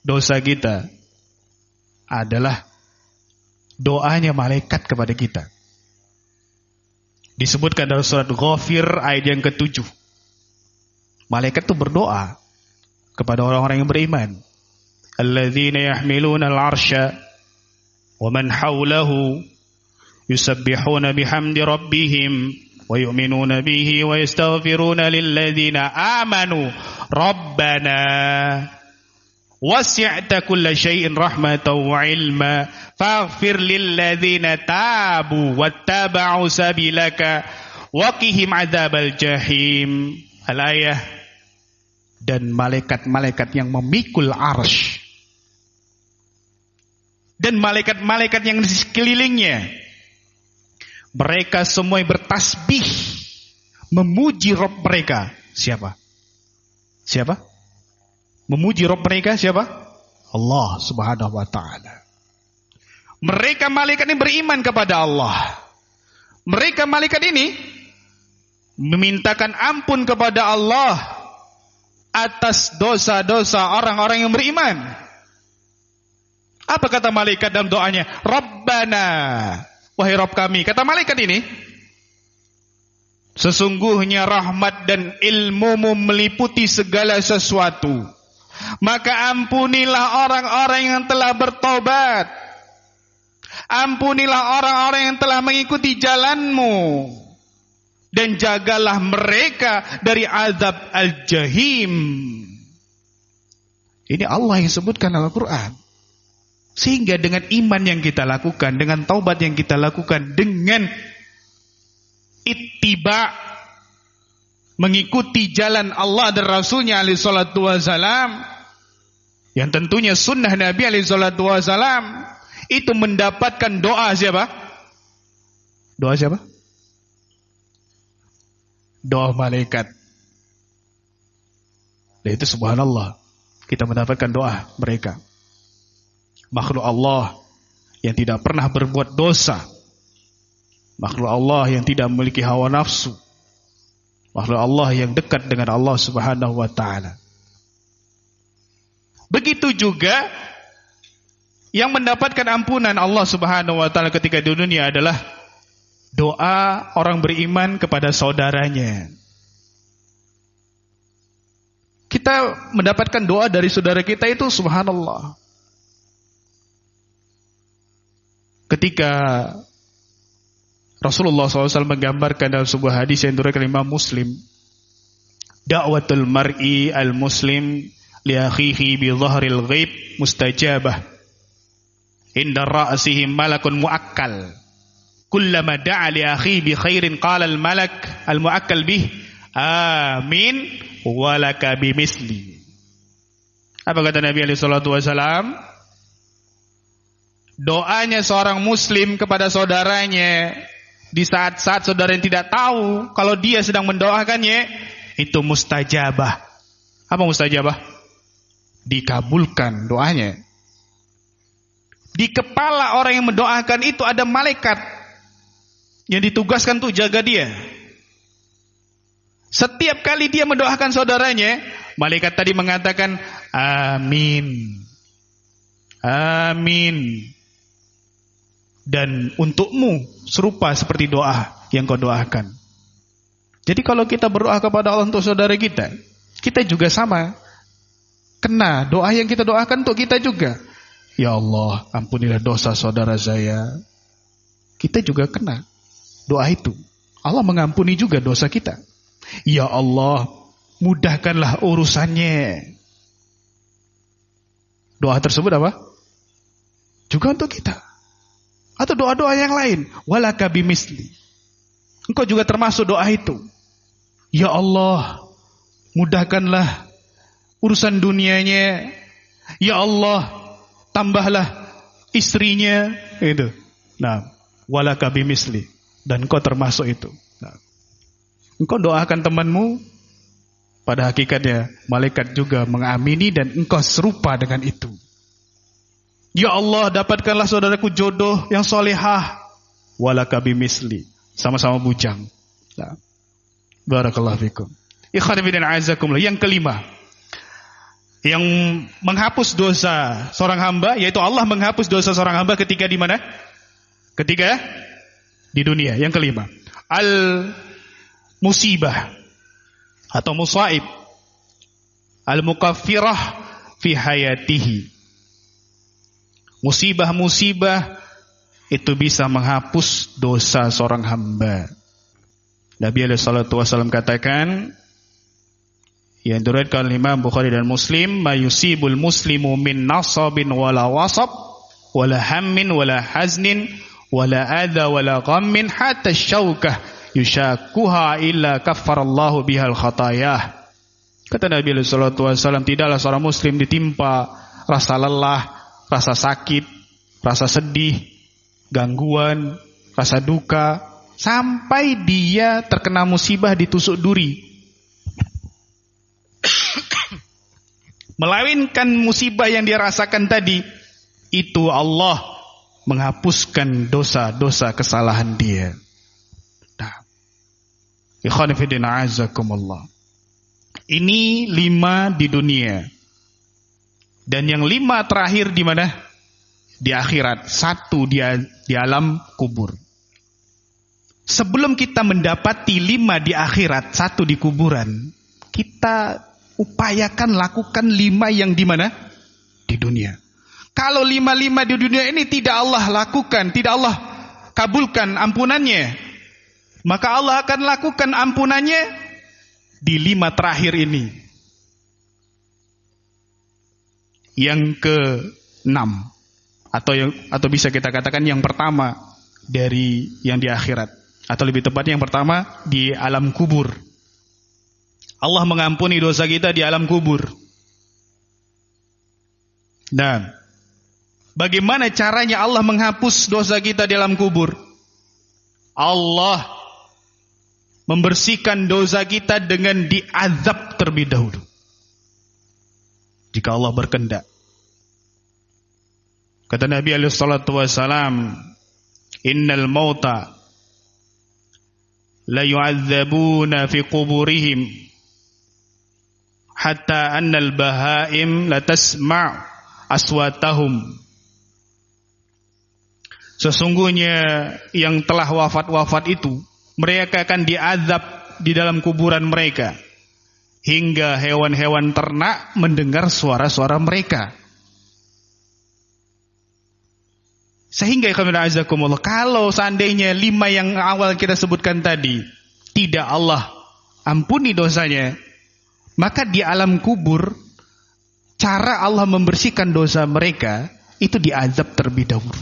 dosa kita adalah doanya malaikat kepada kita. Disebutkan dalam surat Ghafir ayat yang ke-7. Malaikat itu berdoa kepada orang-orang yang beriman. Alladzina yahmiluna al-arsya wa man hawlahu yusabbihuna bihamdi rabbihim wa yu'minuna bihi wa yastaghfiruna lilladzina amanu rabbana wasi'ta kulla syai'in rahmatan wa ilma faghfir lilladzina tabu wattaba'u sabilaka wa qihim adzabal jahim. Al-ayah. Dan malaikat-malaikat yang memikul arsy dan malaikat-malaikat yang di sekelilingnya, mereka semua bertasbih memuji Rabb mereka. Siapa? Siapa? Memuji Rabb mereka siapa? Allah Subhanahu wa taala. Mereka malaikat ini beriman kepada Allah. Mereka malaikat ini memintakan ampun kepada Allah atas dosa-dosa orang-orang yang beriman. Apa kata malaikat dalam doanya? Rabbana, wahai Rabb kami. Kata malaikat ini, sesungguhnya rahmat dan ilmu-Mu meliputi segala sesuatu. Maka ampunilah orang-orang yang telah bertobat. Ampunilah orang-orang yang telah mengikuti jalan-Mu. Dan jagalah mereka dari azab al-jahim. Ini Allah yang sebutkan dalam Al-Quran. Sehingga dengan iman yang kita lakukan, dengan taubat yang kita lakukan, dengan ittiba, mengikuti jalan Allah dan Rasulnya alaihi salatu wassalam, yang tentunya sunnah Nabi alaihi salatu wassalam, itu mendapatkan doa siapa? Doa siapa? Doa malaikat. Dan itu subhanallah, kita mendapatkan doa mereka. Makhluk Allah yang tidak pernah berbuat dosa, makhluk Allah yang tidak memiliki hawa nafsu, makhluk Allah yang dekat dengan Allah Subhanahu wa ta'ala. Begitu juga yang mendapatkan ampunan Allah Subhanahu wa ta'ala ketika di dunia adalah doa orang beriman kepada saudaranya. Kita mendapatkan doa dari saudara kita itu subhanallah. Ketika Rasulullah SAW menggambarkan dalam sebuah hadis yang diriwayatkan Imam Muslim, da'watul mar'i al-muslim li akhihi bi dhahril ghaib mustajabah inda ra'sihi malakun muakkal. Kullama da'a li akhi bi khairin qala al-malak al-mu'akkal bih amin walaka bimisli. Apa kata Nabi alaihi salatu wasalam? Doanya seorang muslim kepada saudaranya di saat-saat saudara yang tidak tahu kalau dia sedang mendoakannya, itu mustajabah. Apa mustajabah? Dikabulkan doanya. Di kepala orang yang mendoakan itu ada malaikat yang ditugaskan untuk jaga dia. Setiap kali dia mendoakan saudaranya, malaikat tadi mengatakan amin, amin. Dan untukmu serupa seperti doa yang kau doakan. Jadi kalau kita berdoa kepada Allah untuk saudara kita, kita juga sama kena doa yang kita doakan untuk kita juga. Ya Allah, ampunilah dosa saudara saya. Kita juga kena doa itu. Allah mengampuni juga dosa kita. Ya Allah, mudahkanlah urusannya. Doa tersebut apa? Juga untuk kita. Atau doa-doa yang lain. Walaka bimisli. Engkau juga termasuk doa itu. Ya Allah, mudahkanlah urusan dunianya. Ya Allah, tambahlah istrinya. Itu. Nah, walaka bimisli. Dan engkau termasuk itu. Nah, engkau doakan temanmu, pada hakikatnya malaikat juga mengamini dan engkau serupa dengan itu. Ya Allah, dapatkanlah saudaraku jodoh yang solehah. Walaka bimisli. Sama-sama bujang. Nah, barakallahu fikum. Ikhwan fillah azakumullah. Yang kelima, yang menghapus dosa seorang hamba, yaitu Allah menghapus dosa seorang hamba ketika di mana? Ketika di dunia. Yang kelima, al-musibah atau musaib, al-mukaffirah fi hayatihi. Musibah-musibah itu bisa menghapus dosa seorang hamba. Nabi alaihi salatu wasallam katakan, yang diriwayatkan Imam Bukhari dan Muslim, mayusibul muslimu min nasabin wala wasab wala hammin wala haznin wala adha wala ghammin hatta syaukah yushakuha illa kaffarallahu bihal khatayah. Kata Nabi alaihi salatu wasallam, tidaklah seorang muslim ditimpa rasa lelah, rasa sakit, rasa sedih, gangguan, rasa duka, sampai dia terkena musibah ditusuk duri. Melainkan musibah yang dia rasakan tadi, itu Allah menghapuskan dosa-dosa kesalahan dia. Nah, ikhwan fillah azakumullah. Ini 5 di dunia. Dan yang 5 terakhir di mana? Di akhirat. 1 di alam kubur. Sebelum kita mendapati 5 di akhirat, 1 di kuburan, kita upayakan lakukan 5 yang di mana? Di dunia. Kalau 5 di dunia ini tidak Allah lakukan, tidak Allah kabulkan ampunannya, maka Allah akan lakukan ampunannya di 5 terakhir ini. Yang ke-6 atau bisa kita katakan yang pertama dari yang di akhirat. Atau lebih tepatnya yang pertama di alam kubur. Allah mengampuni dosa kita di alam kubur. Dan bagaimana caranya Allah menghapus dosa kita di alam kubur? Allah membersihkan dosa kita dengan diazab terlebih dahulu. Jika Allah berkehendak. Kata Nabi alaihi salatu wasalam, "Innal mauta la yu'adzabuna fi quburihim hatta annal bahaim la tasma' aswatahum." Sesungguhnya yang telah wafat itu, mereka akan diazab di dalam kuburan mereka hingga hewan-hewan ternak mendengar suara-suara mereka. Sehingga kalau seandainya 5 yang awal kita sebutkan tadi tidak Allah ampuni dosanya, maka di alam kubur cara Allah membersihkan dosa mereka itu diazab terlebih dahulu.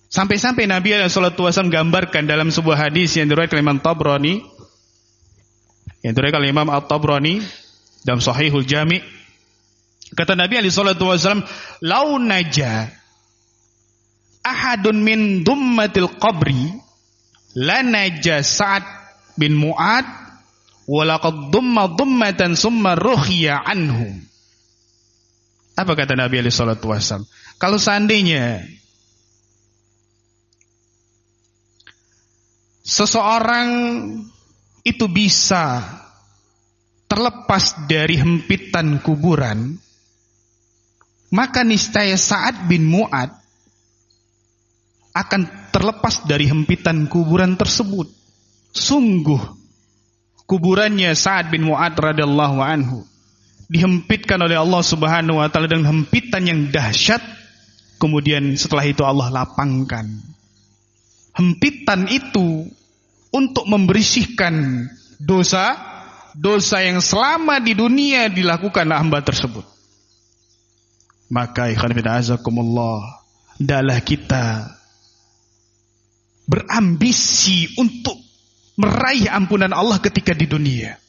Sampai-sampai Nabi sallallahu alaihi wasallam gambarkan dalam sebuah hadis yang diriwayatkan Imam Tabrani, yang diriwayatkan Imam At-Tabrani dalam Sahihul Jami', kata Nabi sallallahu alaihi wasallam, "Lau naja ahadun min dummatil qabri la naja Sa'ad bin Mu'ad wa laqad dumma dummatan summa ruhiya anhu." Apa kata Nabi sallallahu alaihi wasallam? Kalau seandainya seseorang itu bisa terlepas dari hempitan kuburan, maka niscaya Sa'ad bin Mu'ad akan terlepas dari hempitan kuburan tersebut. Sungguh kuburannya Sa'ad bin Mu'ad radhiyallahu anhu dihempitkan oleh Allah Subhanahu wa taala dengan hempitan yang dahsyat. Kemudian setelah itu Allah lapangkan hempitan itu untuk membersihkan dosa yang selama di dunia dilakukan hamba tersebut. Maka ikhwan fillah azakumullah, hendaklah kita berambisi untuk meraih ampunan Allah ketika di dunia.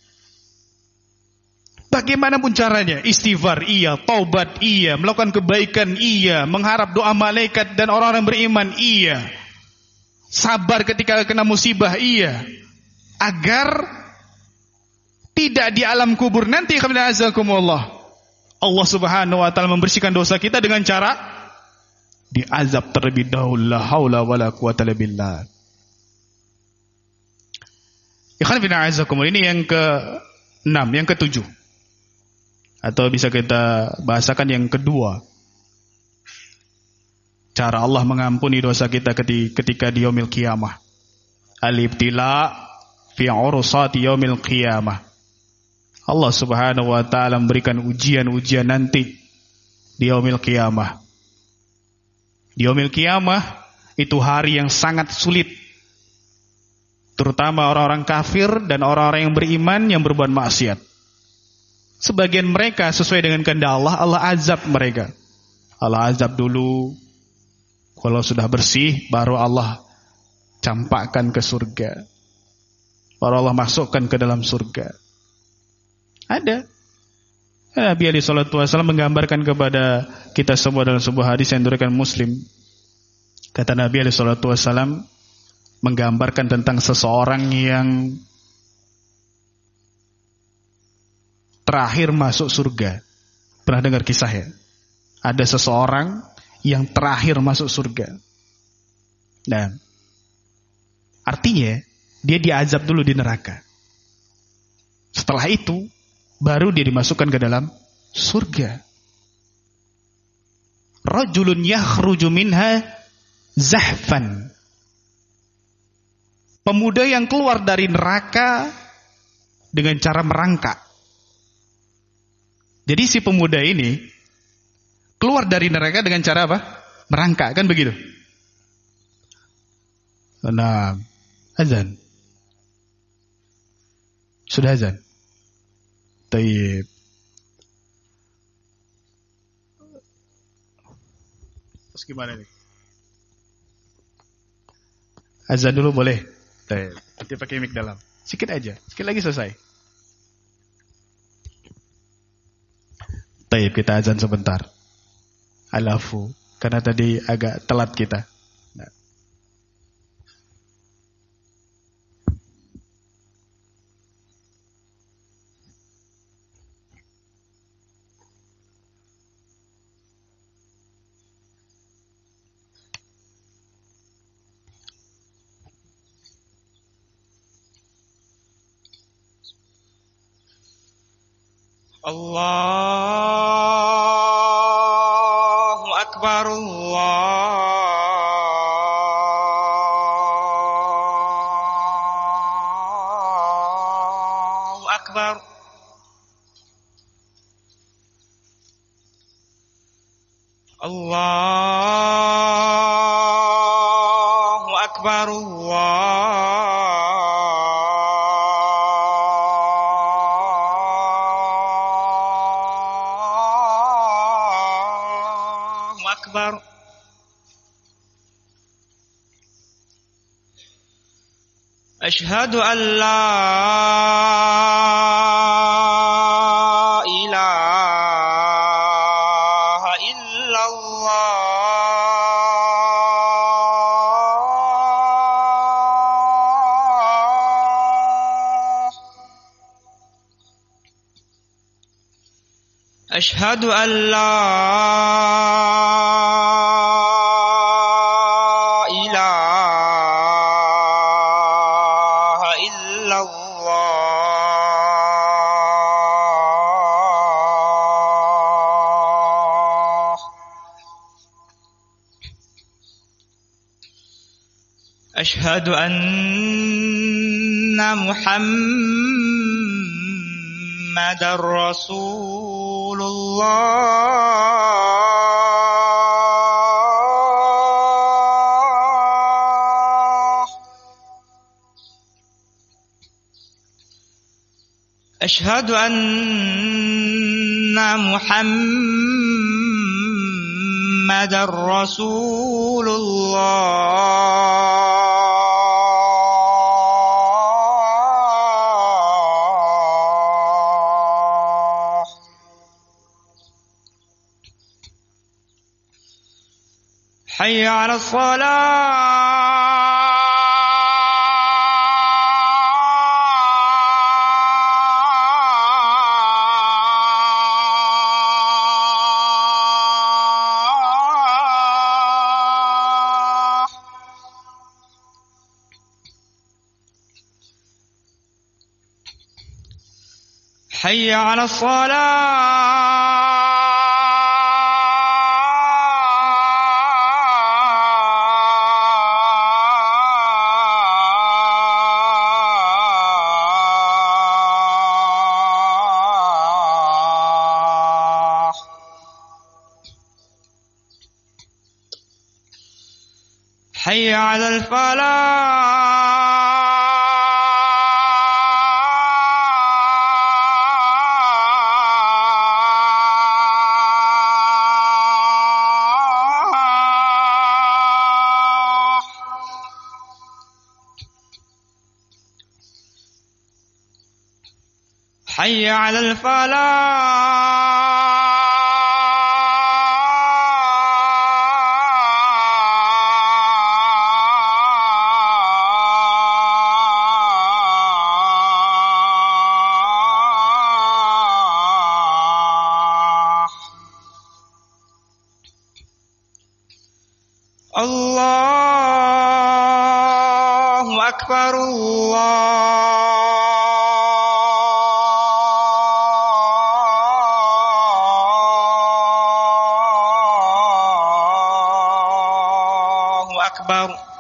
Bagaimanapun caranya, istighfar iya, taubat iya, melakukan kebaikan iya, mengharap doa malaikat dan orang-orang beriman iya, sabar ketika kena musibah iya, agar tidak di alam kubur nanti Allah Subhanahu wa taala membersihkan dosa kita dengan cara diazab terlebih dahulu. La haula wala quwata illa billah. Ikhwan fillah azakumullah, ini yang ke-6, yang ke-7. Atau bisa kita bahasakan yang kedua. Cara Allah mengampuni dosa kita ketika di yaumil qiyamah. Al-ibtila fi urusati yaumil qiyamah. Allah Subhanahu wa taala memberikan ujian-ujian nanti di yaumil qiyamah. Di yaumil qiyamah itu hari yang sangat sulit, terutama orang-orang kafir dan orang-orang yang beriman yang berbuat maksiat. Sebagian mereka sesuai dengan kehendak Allah, Allah azab mereka. Allah azab dulu, kalau sudah bersih baru Allah campakkan ke surga, baru Allah masukkan ke dalam surga. Ada Nabi alaihi salatu wasallam menggambarkan kepada kita semua dalam sebuah hadis yang diriwayatkan Muslim. Kata Nabi alaihi salatu wasallam menggambarkan tentang seseorang yang terakhir masuk surga. Pernah dengar kisahnya? Ada seseorang yang terakhir masuk surga. Nah, artinya dia diazab dulu di neraka. Setelah itu baru dia dimasukkan ke dalam surga. Rajulun yakhruju minha zahfan. Pemuda yang keluar dari neraka dengan cara merangkak. Jadi si pemuda ini keluar dari neraka dengan cara apa? Merangkak, kan begitu? Nah, azan. Sudah azan. Taib. Terus gimana nih? Azan dulu boleh? Taib. Nanti pakai mic dalam. Sikit aja. Sikit lagi selesai. Taib, kita azan sebentar. Alafu. Karena tadi agak telat kita. Nah. Allahu Akbar, Allahu Akbar. Allahu Akbar, Allahu Akbar. Ashhadu an la ilaha illallah. Ashhadu an la ilaha illallah. Ashhadu anna Muhammadar Rasulullah. Ashhadu anna Muhammadar Rasulullah. Hayya 'ala shalah. Hayya 'ala shalah. Hayya 'alal falah. Hayya 'alal falah. Allah. Allahu Akbar, Allahu أكبر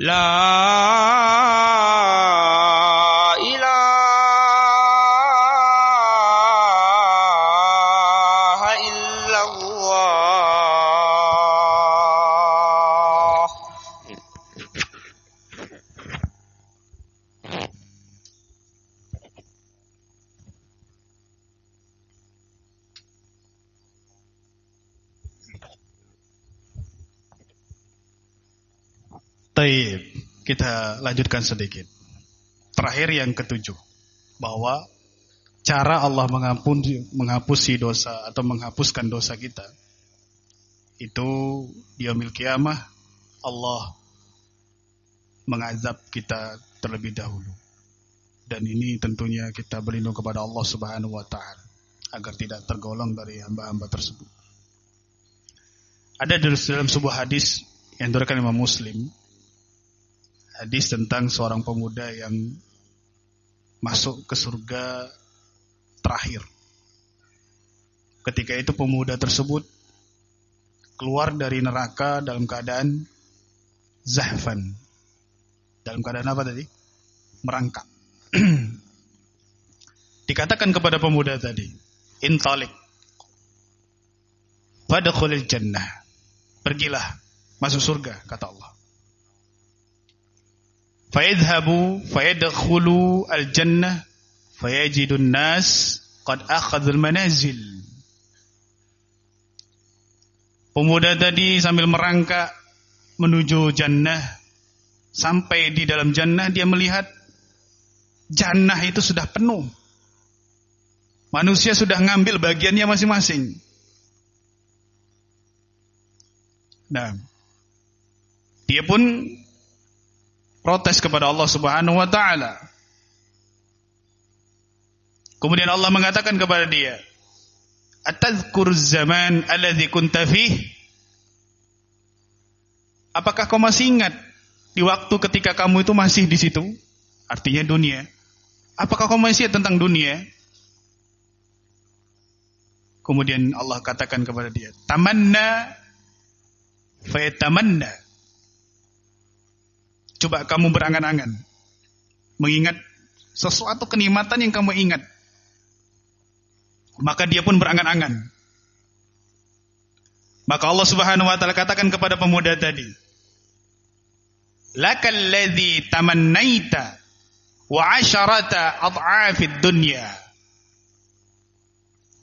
لا إله إلا الله. Taib, kita lanjutkan sedikit. Terakhir yang ketujuh, bahwa cara Allah menghapusi dosa atau menghapuskan dosa kita itu di yaumil qiyamah Allah mengazab kita terlebih dahulu. Dan ini tentunya kita berlindung kepada Allah Subhanahu wa taala agar tidak tergolong dari hamba-hamba tersebut. Ada dalam sebuah hadis yang diriwayatkan Imam Muslim, hadis tentang seorang pemuda yang masuk ke surga terakhir. Ketika itu pemuda tersebut keluar dari neraka dalam keadaan zahfan. Dalam keadaan apa tadi? Merangkak. Dikatakan kepada pemuda tadi, intalik fadkhulil jannah. Pergilah, masuk surga, kata Allah. Fayadhhabu fayadkhulu al-jannah fayajidun nas qad akhadhul manazil. Pemuda tadi sambil merangkak menuju jannah, sampai di dalam jannah dia melihat jannah itu sudah penuh. Manusia sudah ngambil bagiannya masing-masing. Nah, dia pun protes kepada Allah Subhanahu wa taala. Kemudian Allah mengatakan kepada dia, "Atadhkur zaman alladzi kunta fih?" Apakah kau masih ingat di waktu ketika kamu itu masih di situ? Artinya dunia. Apakah kau masih ingat tentang dunia? Kemudian Allah katakan kepada dia, "Tamanna fayatamanna." Coba kamu berangan-angan mengingat sesuatu kenikmatan yang kamu ingat. Maka dia pun berangan-angan. Maka Allah Subhanahu wa taala katakan kepada pemuda tadi, "Lakal ladzi tamannaita wa 'asharata ad'afid dunya."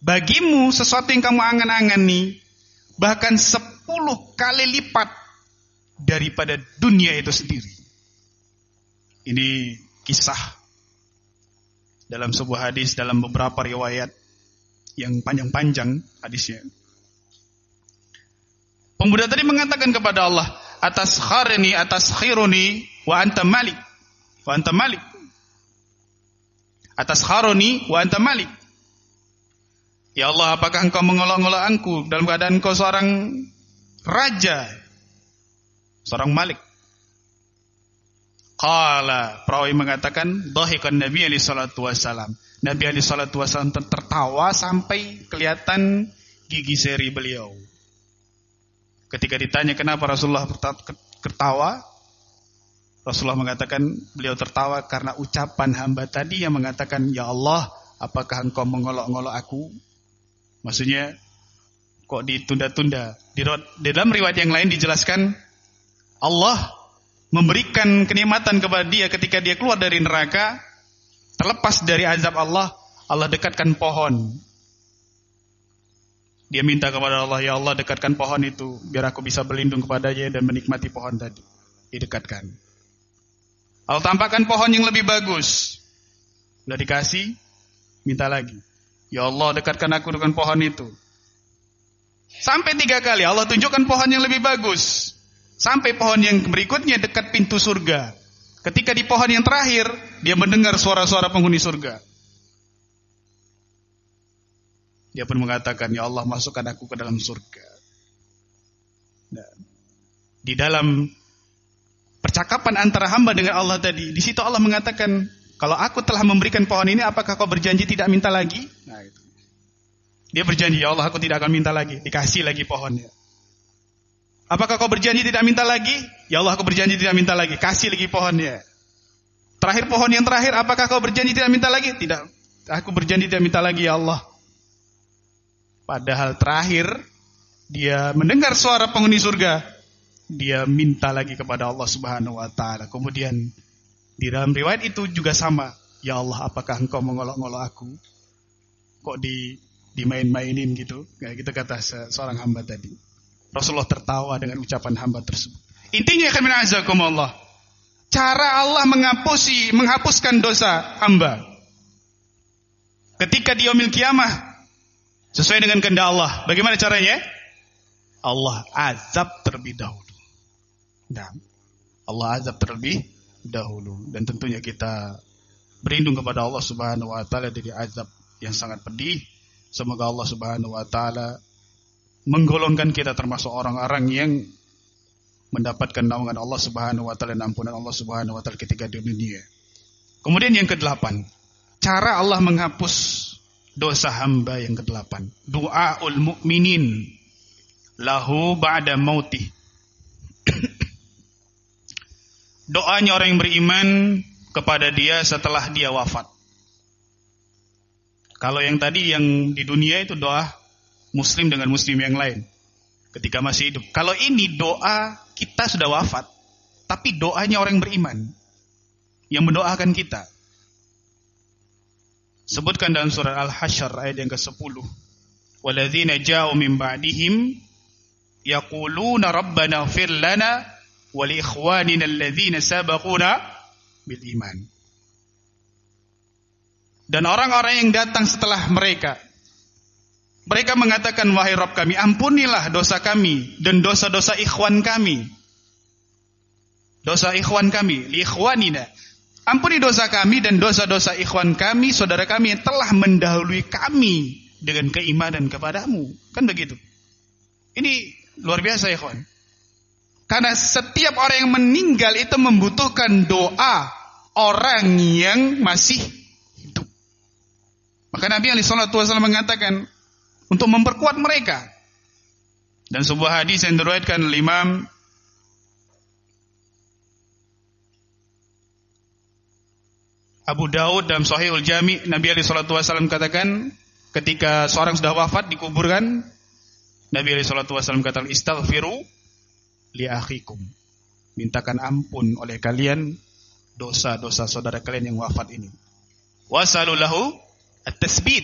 Bagimu sesuatu yang kamu angan-angan nih bahkan 10 kali lipat daripada dunia itu sendiri. Ini kisah dalam sebuah hadis, dalam beberapa riwayat yang panjang-panjang hadisnya. Pemuda tadi mengatakan kepada Allah, atas khiruni wa anta malik. Wa anta malik. Atas kharuni wa anta malik. Ya Allah, apakah engkau mengolok-olok aku dalam keadaan engkau seorang raja, seorang malik? Qala, perawi mengatakan, dhahikan Nabi alaihi salatu wasalam. Nabi alaihi salatu wasalam tertawa sampai kelihatan gigi seri beliau. Ketika ditanya kenapa Rasulullah tertawa, Rasulullah mengatakan beliau tertawa karena ucapan hamba tadi yang mengatakan, "Ya Allah, apakah engkau mengolok-olok aku?" Maksudnya, kok ditunda-tunda? Di dalam riwayat yang lain dijelaskan, Allah memberikan kenikmatan kepada dia ketika dia keluar dari neraka, terlepas dari azab Allah, Allah dekatkan pohon. Dia minta kepada Allah, "Ya Allah, dekatkan pohon itu biar aku bisa berlindung kepadanya dan menikmati pohon tadi." Didekatkan. Allah tampakkan pohon yang lebih bagus. Sudah dikasih, minta lagi. "Ya Allah, dekatkan aku dengan pohon itu." Sampai 3 kali Allah tunjukkan pohon yang lebih bagus. Sampai pohon yang berikutnya dekat pintu surga. Ketika di pohon yang terakhir, dia mendengar suara-suara penghuni surga. Dia pun mengatakan, "Ya Allah, masukkan aku ke dalam surga." Nah, di dalam percakapan antara hamba dengan Allah tadi, di situ Allah mengatakan, "Kalau aku telah memberikan pohon ini, apakah kau berjanji tidak minta lagi?" Nah, itu. Dia berjanji, "Ya Allah, aku tidak akan minta lagi." Dikasih lagi pohonnya. Apakah kau berjanji tidak minta lagi? Ya Allah, aku berjanji tidak minta lagi. Kasih lagi pohonnya. Terakhir pohon yang terakhir, apakah kau berjanji tidak minta lagi? Tidak. Aku berjanji tidak minta lagi ya Allah. Padahal terakhir dia mendengar suara penghuni surga, dia minta lagi kepada Allah Subhanahu wa taala. Kemudian di dalam riwayat itu juga sama. Ya Allah, apakah engkau mengolok-olok aku? Kok dimain-mainin gitu? Kayak gitu kata seorang hamba tadi. Rasulullah tertawa dengan ucapan hamba tersebut. Intinya kami azakumullah, cara Allah menghapuskan dosa hamba ketika di yaumil kiamah sesuai dengan kehendak Allah. Bagaimana caranya? Allah azab terlebih dahulu. Nah, Allah azab terlebih dahulu, dan tentunya kita berlindung kepada Allah Subhanahu wa taala dari azab yang sangat pedih. Semoga Allah Subhanahu wa taala menggolongkan kita termasuk orang-orang yang mendapatkan naungan Allah Subhanahu wa taala dan ampunan Allah Subhanahu wa taala ketika di dunia. Kemudian yang ke-8, cara Allah menghapus dosa hamba yang ke-8, du'aul mu'minin lahu ba'da mautih. Doanya orang yang beriman kepada dia setelah dia wafat. Kalau yang tadi yang di dunia itu doa muslim dengan muslim yang lain ketika masih hidup. Kalau ini doa kita sudah wafat, tapi doanya orang beriman yang mendoakan kita. Sebutkan dalam surah Al-Hasyr ayat yang ke-10. Walladzina ja'u min ba'dihim yaquluna rabbana ighfir lana wa li ikhwanina alladzina sabaquna bil iman. Dan orang-orang yang datang setelah mereka mengatakan, wahai Rabb kami, ampunilah dosa kami dan dosa-dosa ikhwan kami. Dosa ikhwan kami, li ikhwanina. Ampuni dosa kami dan dosa-dosa ikhwan kami, saudara kami yang telah mendahului kami dengan keimanan kepadamu. Kan begitu. Ini luar biasa ya ikhwan. Karena setiap orang yang meninggal itu membutuhkan doa orang yang masih hidup. Maka Nabi SAW mengatakan untuk memperkuat mereka. Dan sebuah hadis yang diriwayatkan oleh Imam Abu Daud dalam Sahihul Jami', Nabi SAW katakan ketika seorang sudah wafat dikuburkan, Nabi SAW katakan, istaghfiru li akhikum, mintakan ampun oleh kalian dosa-dosa saudara kalian yang wafat ini. Wasalu lahu at-tasbit,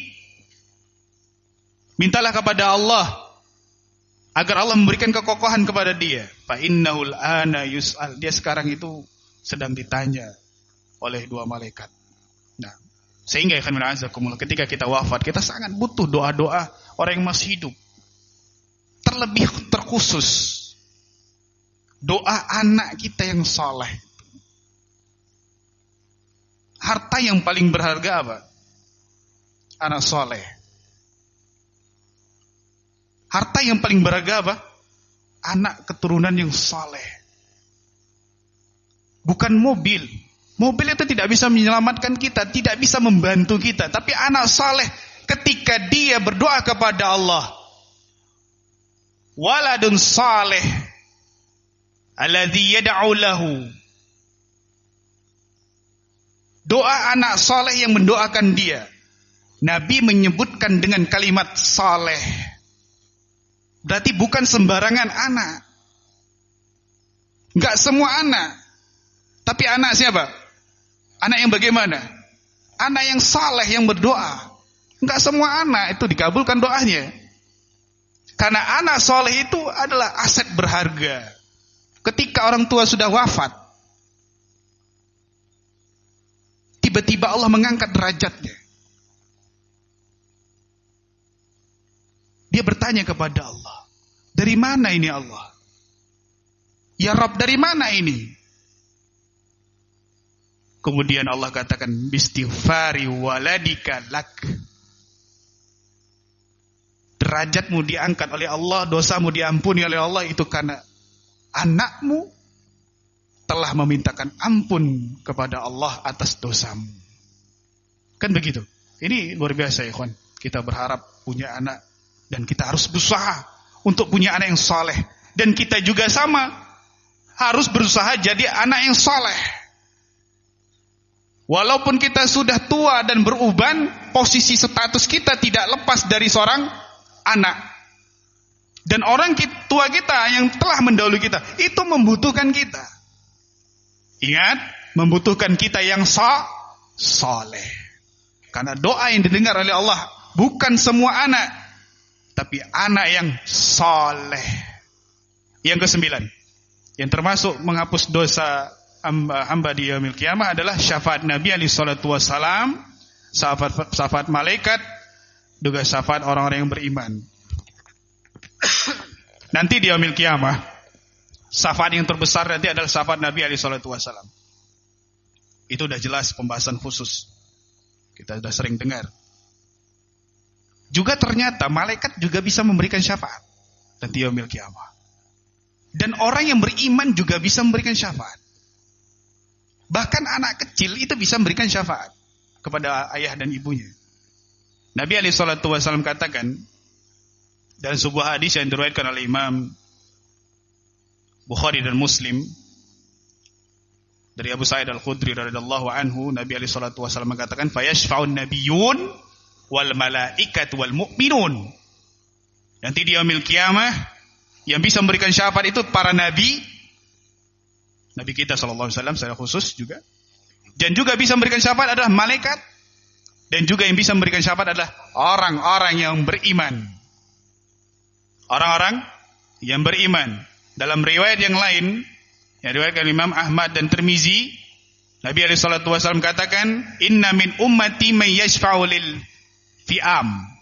mintalah kepada Allah agar Allah memberikan kekokohan kepada dia. Fa innahul ana yus'al, dia sekarang itu sedang ditanya oleh dua malaikat. Nah, sehingga ketika kita wafat, kita sangat butuh doa-doa orang yang masih hidup. Terlebih terkhusus doa anak kita yang soleh. Harta yang paling berharga apa? Anak soleh. Harta yang paling berharga apa? Anak keturunan yang soleh. Bukan mobil. Mobil itu tidak bisa menyelamatkan kita, tidak bisa membantu kita. Tapi anak saleh ketika dia berdoa kepada Allah, waladun saleh alladzi yad'u lahu, doa anak saleh yang mendoakan dia. Nabi menyebutkan dengan kalimat saleh. Berarti bukan sembarangan anak. Enggak semua anak. Tapi anak siapa? Anak yang bagaimana? Anak yang saleh yang berdoa. Enggak semua anak itu dikabulkan doanya. Karena anak saleh itu adalah aset berharga. Ketika orang tua sudah wafat, tiba-tiba Allah mengangkat derajatnya. Dia bertanya kepada Allah, dari mana ini Allah? Ya Rabb, dari mana ini? Kemudian Allah katakan, bistighfari waladika lak. Derajatmu diangkat oleh Allah, dosamu diampuni oleh Allah, itu karena anakmu telah memintakan ampun kepada Allah atas dosamu. Kan begitu. Ini luar biasa ya kawan. Kita berharap punya anak dan kita harus berusaha untuk punya anak yang saleh. Dan kita juga sama, harus berusaha jadi anak yang saleh. Walaupun kita sudah tua dan beruban, posisi status kita tidak lepas dari seorang anak. Dan orang tua kita yang telah mendahului kita, itu membutuhkan kita. Ingat, membutuhkan kita yang saleh. Karena doa yang didengar oleh Allah bukan semua anak, tapi anak yang saleh. Yang ke-9, yang termasuk menghapus dosa hamba di yaumil qiyamah adalah syafaat Nabi alaihi salatu wasalam, syafaat malaikat, juga syafaat orang-orang yang beriman. Nanti di yaumil qiyamah, syafaat yang terbesar nanti adalah syafaat Nabi alaihi salatu wasalam. Itu udah jelas pembahasan khusus. Kita sudah sering dengar. Juga ternyata malaikat juga bisa memberikan syafaat nanti yaumil qiyamah. Dan orang yang beriman juga bisa memberikan syafaat. Bahkan anak kecil itu bisa memberikan syafaat kepada ayah dan ibunya. Nabi alaihi salatu wasallam katakan dalam sebuah hadis yang diriwayatkan oleh Imam Bukhari dan Muslim dari Abu Sa'id Al-Khudri radhiyallahu anhu, Nabi alaihi salatu wasallam mengatakan fayashfa'un nabiyyun wal malaikatu wal mu'minun. Nanti di yaumil qiyamah yang bisa memberikan syafaat itu para nabi kita sallallahu alaihi wasallam secara khusus juga. Dan juga bisa memberikan syafaat adalah malaikat. Dan juga yang bisa memberikan syafaat adalah orang-orang yang beriman. Orang-orang yang beriman. Dalam riwayat yang lain yang diriwayatkan Imam Ahmad dan Tirmizi, Nabi alaihi salatu wasallam katakan, "Inna min ummati man yashfa'u lil fi'am."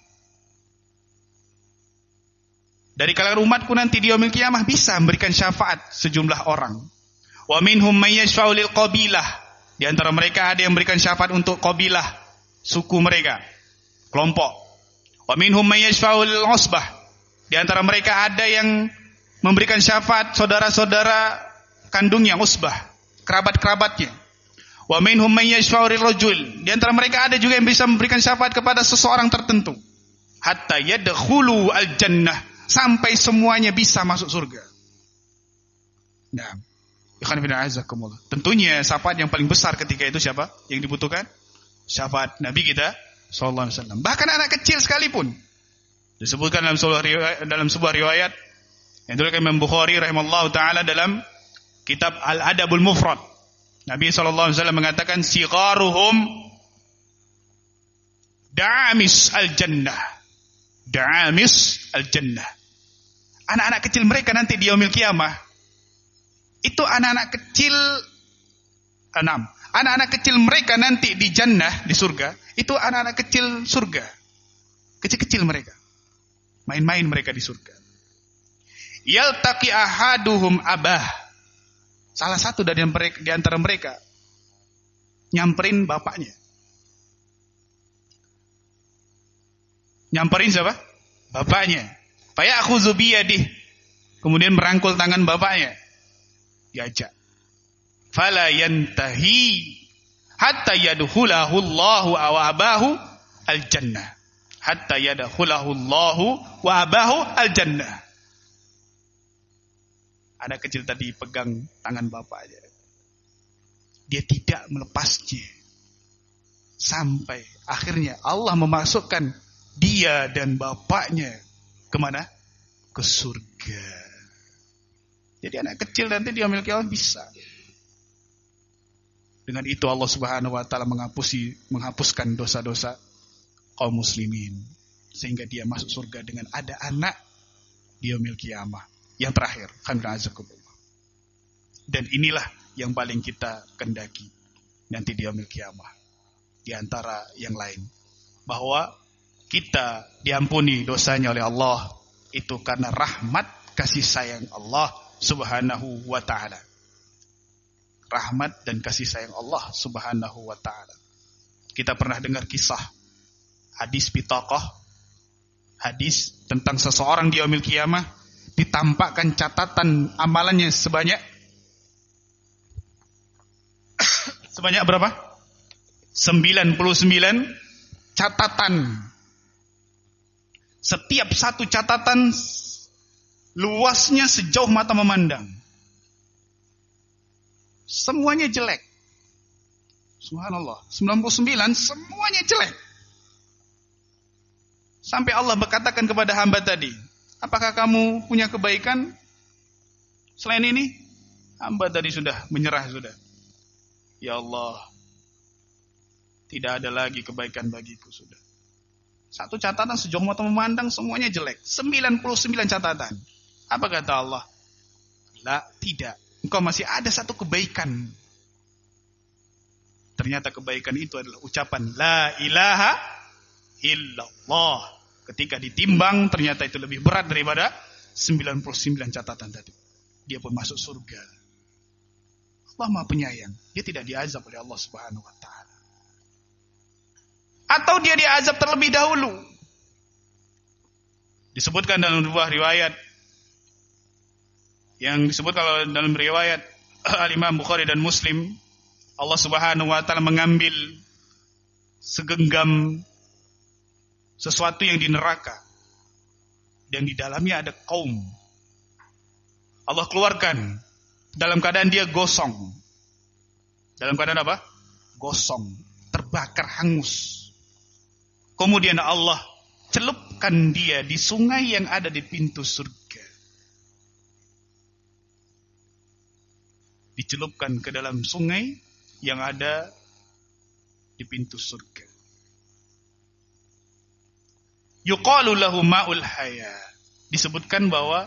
Dari kalangan umatku nanti di yaumil qiyamah bisa memberikan syafaat sejumlah orang. Wa minhum may yashfa'u lil qabilah. Di antara mereka ada yang memberikan syafaat untuk qabilah, suku mereka, kelompok. Wa minhum may yashfa'u lil usbah. Di antara mereka ada yang memberikan syafaat saudara-saudara kandungnya, usbah, kerabat-kerabatnya. Wa minhum may yashfa'u lil rajul. Di antara mereka ada juga yang bisa memberikan syafaat kepada seseorang tertentu. Hatta yadkhulu al-jannah. Sampai semuanya bisa masuk surga. Nah, tentunya syafaat yang paling besar ketika itu siapa? Yang dibutuhkan? Syafaat Nabi kita sallallahu alaihi wasallam. Bahkan anak kecil sekalipun. Disebutkan dalam sebuah riwayat yang diriwayatkan Imam Bukhari rahimallahu taala dalam kitab Al-Adabul Mufrad. Nabi sallallahu alaihi wasallam mengatakan sigharuhum da'amis al-jannah. Da'amis al-jannah. Anak-anak kecil mereka nanti di yaumil qiyamah itu anak-anak kecil anak-anak kecil mereka nanti di jannah, di surga, itu anak-anak kecil surga. Kecil-kecil mereka. Main-main mereka di surga. Yaltaqi ahaduhum abah. Salah satu dari antara mereka nyamperin bapaknya. Nyamperin siapa? Bapaknya. Faya'khudzu biyadihi. Kemudian merangkul tangan bapaknya. Diajak. Fala yantahi hatta yadkhulahu Allahu wa abahu al-jannah. Hatta yadkhulahu Allahu wa abahu al-jannah. Anak kecil tadi pegang tangan bapaknya. Dia tidak melepasnya. Sampai akhirnya Allah memasukkan dia dan bapaknya kemana? Ke surga. Jadi anak kecil nanti dia memiliki Allah bisa. Dengan itu Allah Subhanahu wa taala menghapuskan dosa-dosa kaum muslimin sehingga dia masuk surga dengan ada anak di yaumil qiyamah. Yang terakhir, alhamdulillah. Dan inilah yang paling kita kendaki nanti di yaumil qiyamah. Di antara yang lain, bahwa kita diampuni dosanya oleh Allah itu karena rahmat kasih sayang Allah Subhanahu wa ta'ala. Rahmat dan kasih sayang Allah Subhanahu wa ta'ala. Kita pernah dengar kisah hadis bitaqah, hadis tentang seseorang di yaumil qiyamah ditampakkan catatan amalannya sebanyak berapa? 99 catatan. Setiap satu catatan luasnya sejauh mata memandang. Semuanya jelek. Subhanallah, 99 semuanya jelek. Sampai Allah berkatakan kepada hamba tadi, apakah kamu punya kebaikan selain ini? Hamba tadi sudah menyerah sudah. Ya Allah, tidak ada lagi kebaikan bagiku sudah. Satu catatan sejauh mata memandang semuanya jelek. 99 catatan. Apa kata Allah? La, tidak. Engkau masih ada satu kebaikan. Ternyata kebaikan itu adalah ucapan La ilaha illallah. Ketika ditimbang ternyata itu lebih berat daripada 99 catatan tadi. Dia pun masuk surga. Allah Maha Penyayang. Dia tidak diazab oleh Allah Subhanahu wa taala. Atau dia diazab terlebih dahulu. Disebutkan dalam sebuah riwayat yang disebut kalau dalam riwayat Al-Imam Bukhari dan Muslim, Allah Subhanahu wa taala mengambil segenggam sesuatu yang di neraka dan di dalamnya ada kaum. Allah keluarkan dalam keadaan dia gosong. Dalam keadaan apa? Gosong, terbakar hangus. Kemudian Allah celupkan dia di sungai yang ada di pintu surga. Dicelupkan ke dalam sungai yang ada di pintu surga. Yuqalu lahu ma'ul haya. Disebutkan bahwa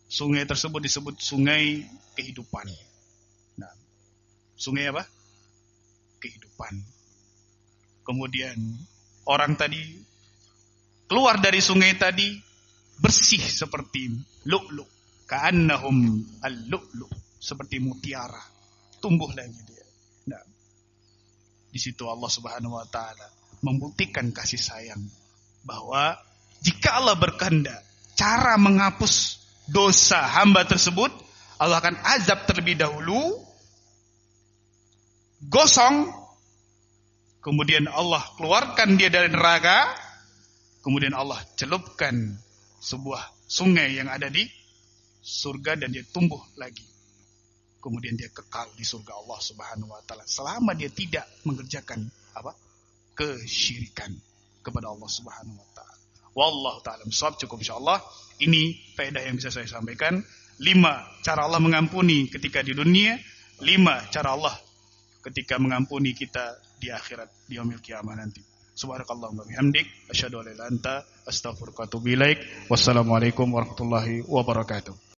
sungai tersebut disebut sungai kehidupan. Nah, sungai apa? Kehidupan. Kemudian orang tadi keluar dari sungai tadi bersih seperti lu'lu', ka'annahum al-lu'lu', seperti mutiara. Tumbuh lagi dia. Nah, di situ Allah Subhanahu wa taala membuktikan kasih sayang bahwa jika Allah berkehendak cara menghapus dosa hamba tersebut, Allah akan azab terlebih dahulu, gosong, kemudian Allah keluarkan dia dari neraka, kemudian Allah celupkan sebuah sungai yang ada di surga dan dia tumbuh lagi. Kemudian dia kekal di surga Allah Subhanahu wa taala selama dia tidak mengerjakan apa? Kesyirikan kepada Allah Subhanahu wa taala. Wallahu taala bisawab. Cukup insyaallah. Ini faedah yang bisa saya sampaikan. 5 cara Allah mengampuni ketika di dunia, 5 cara Allah ketika mengampuni kita di akhirat, di yaumil qiyamah nanti. Subhanakallahumma bihamdik asyhadu an la ilaha illa anta astaghfiruka wa atubu ilaik. Wassalamualaikum warahmatullahi wabarakatuh.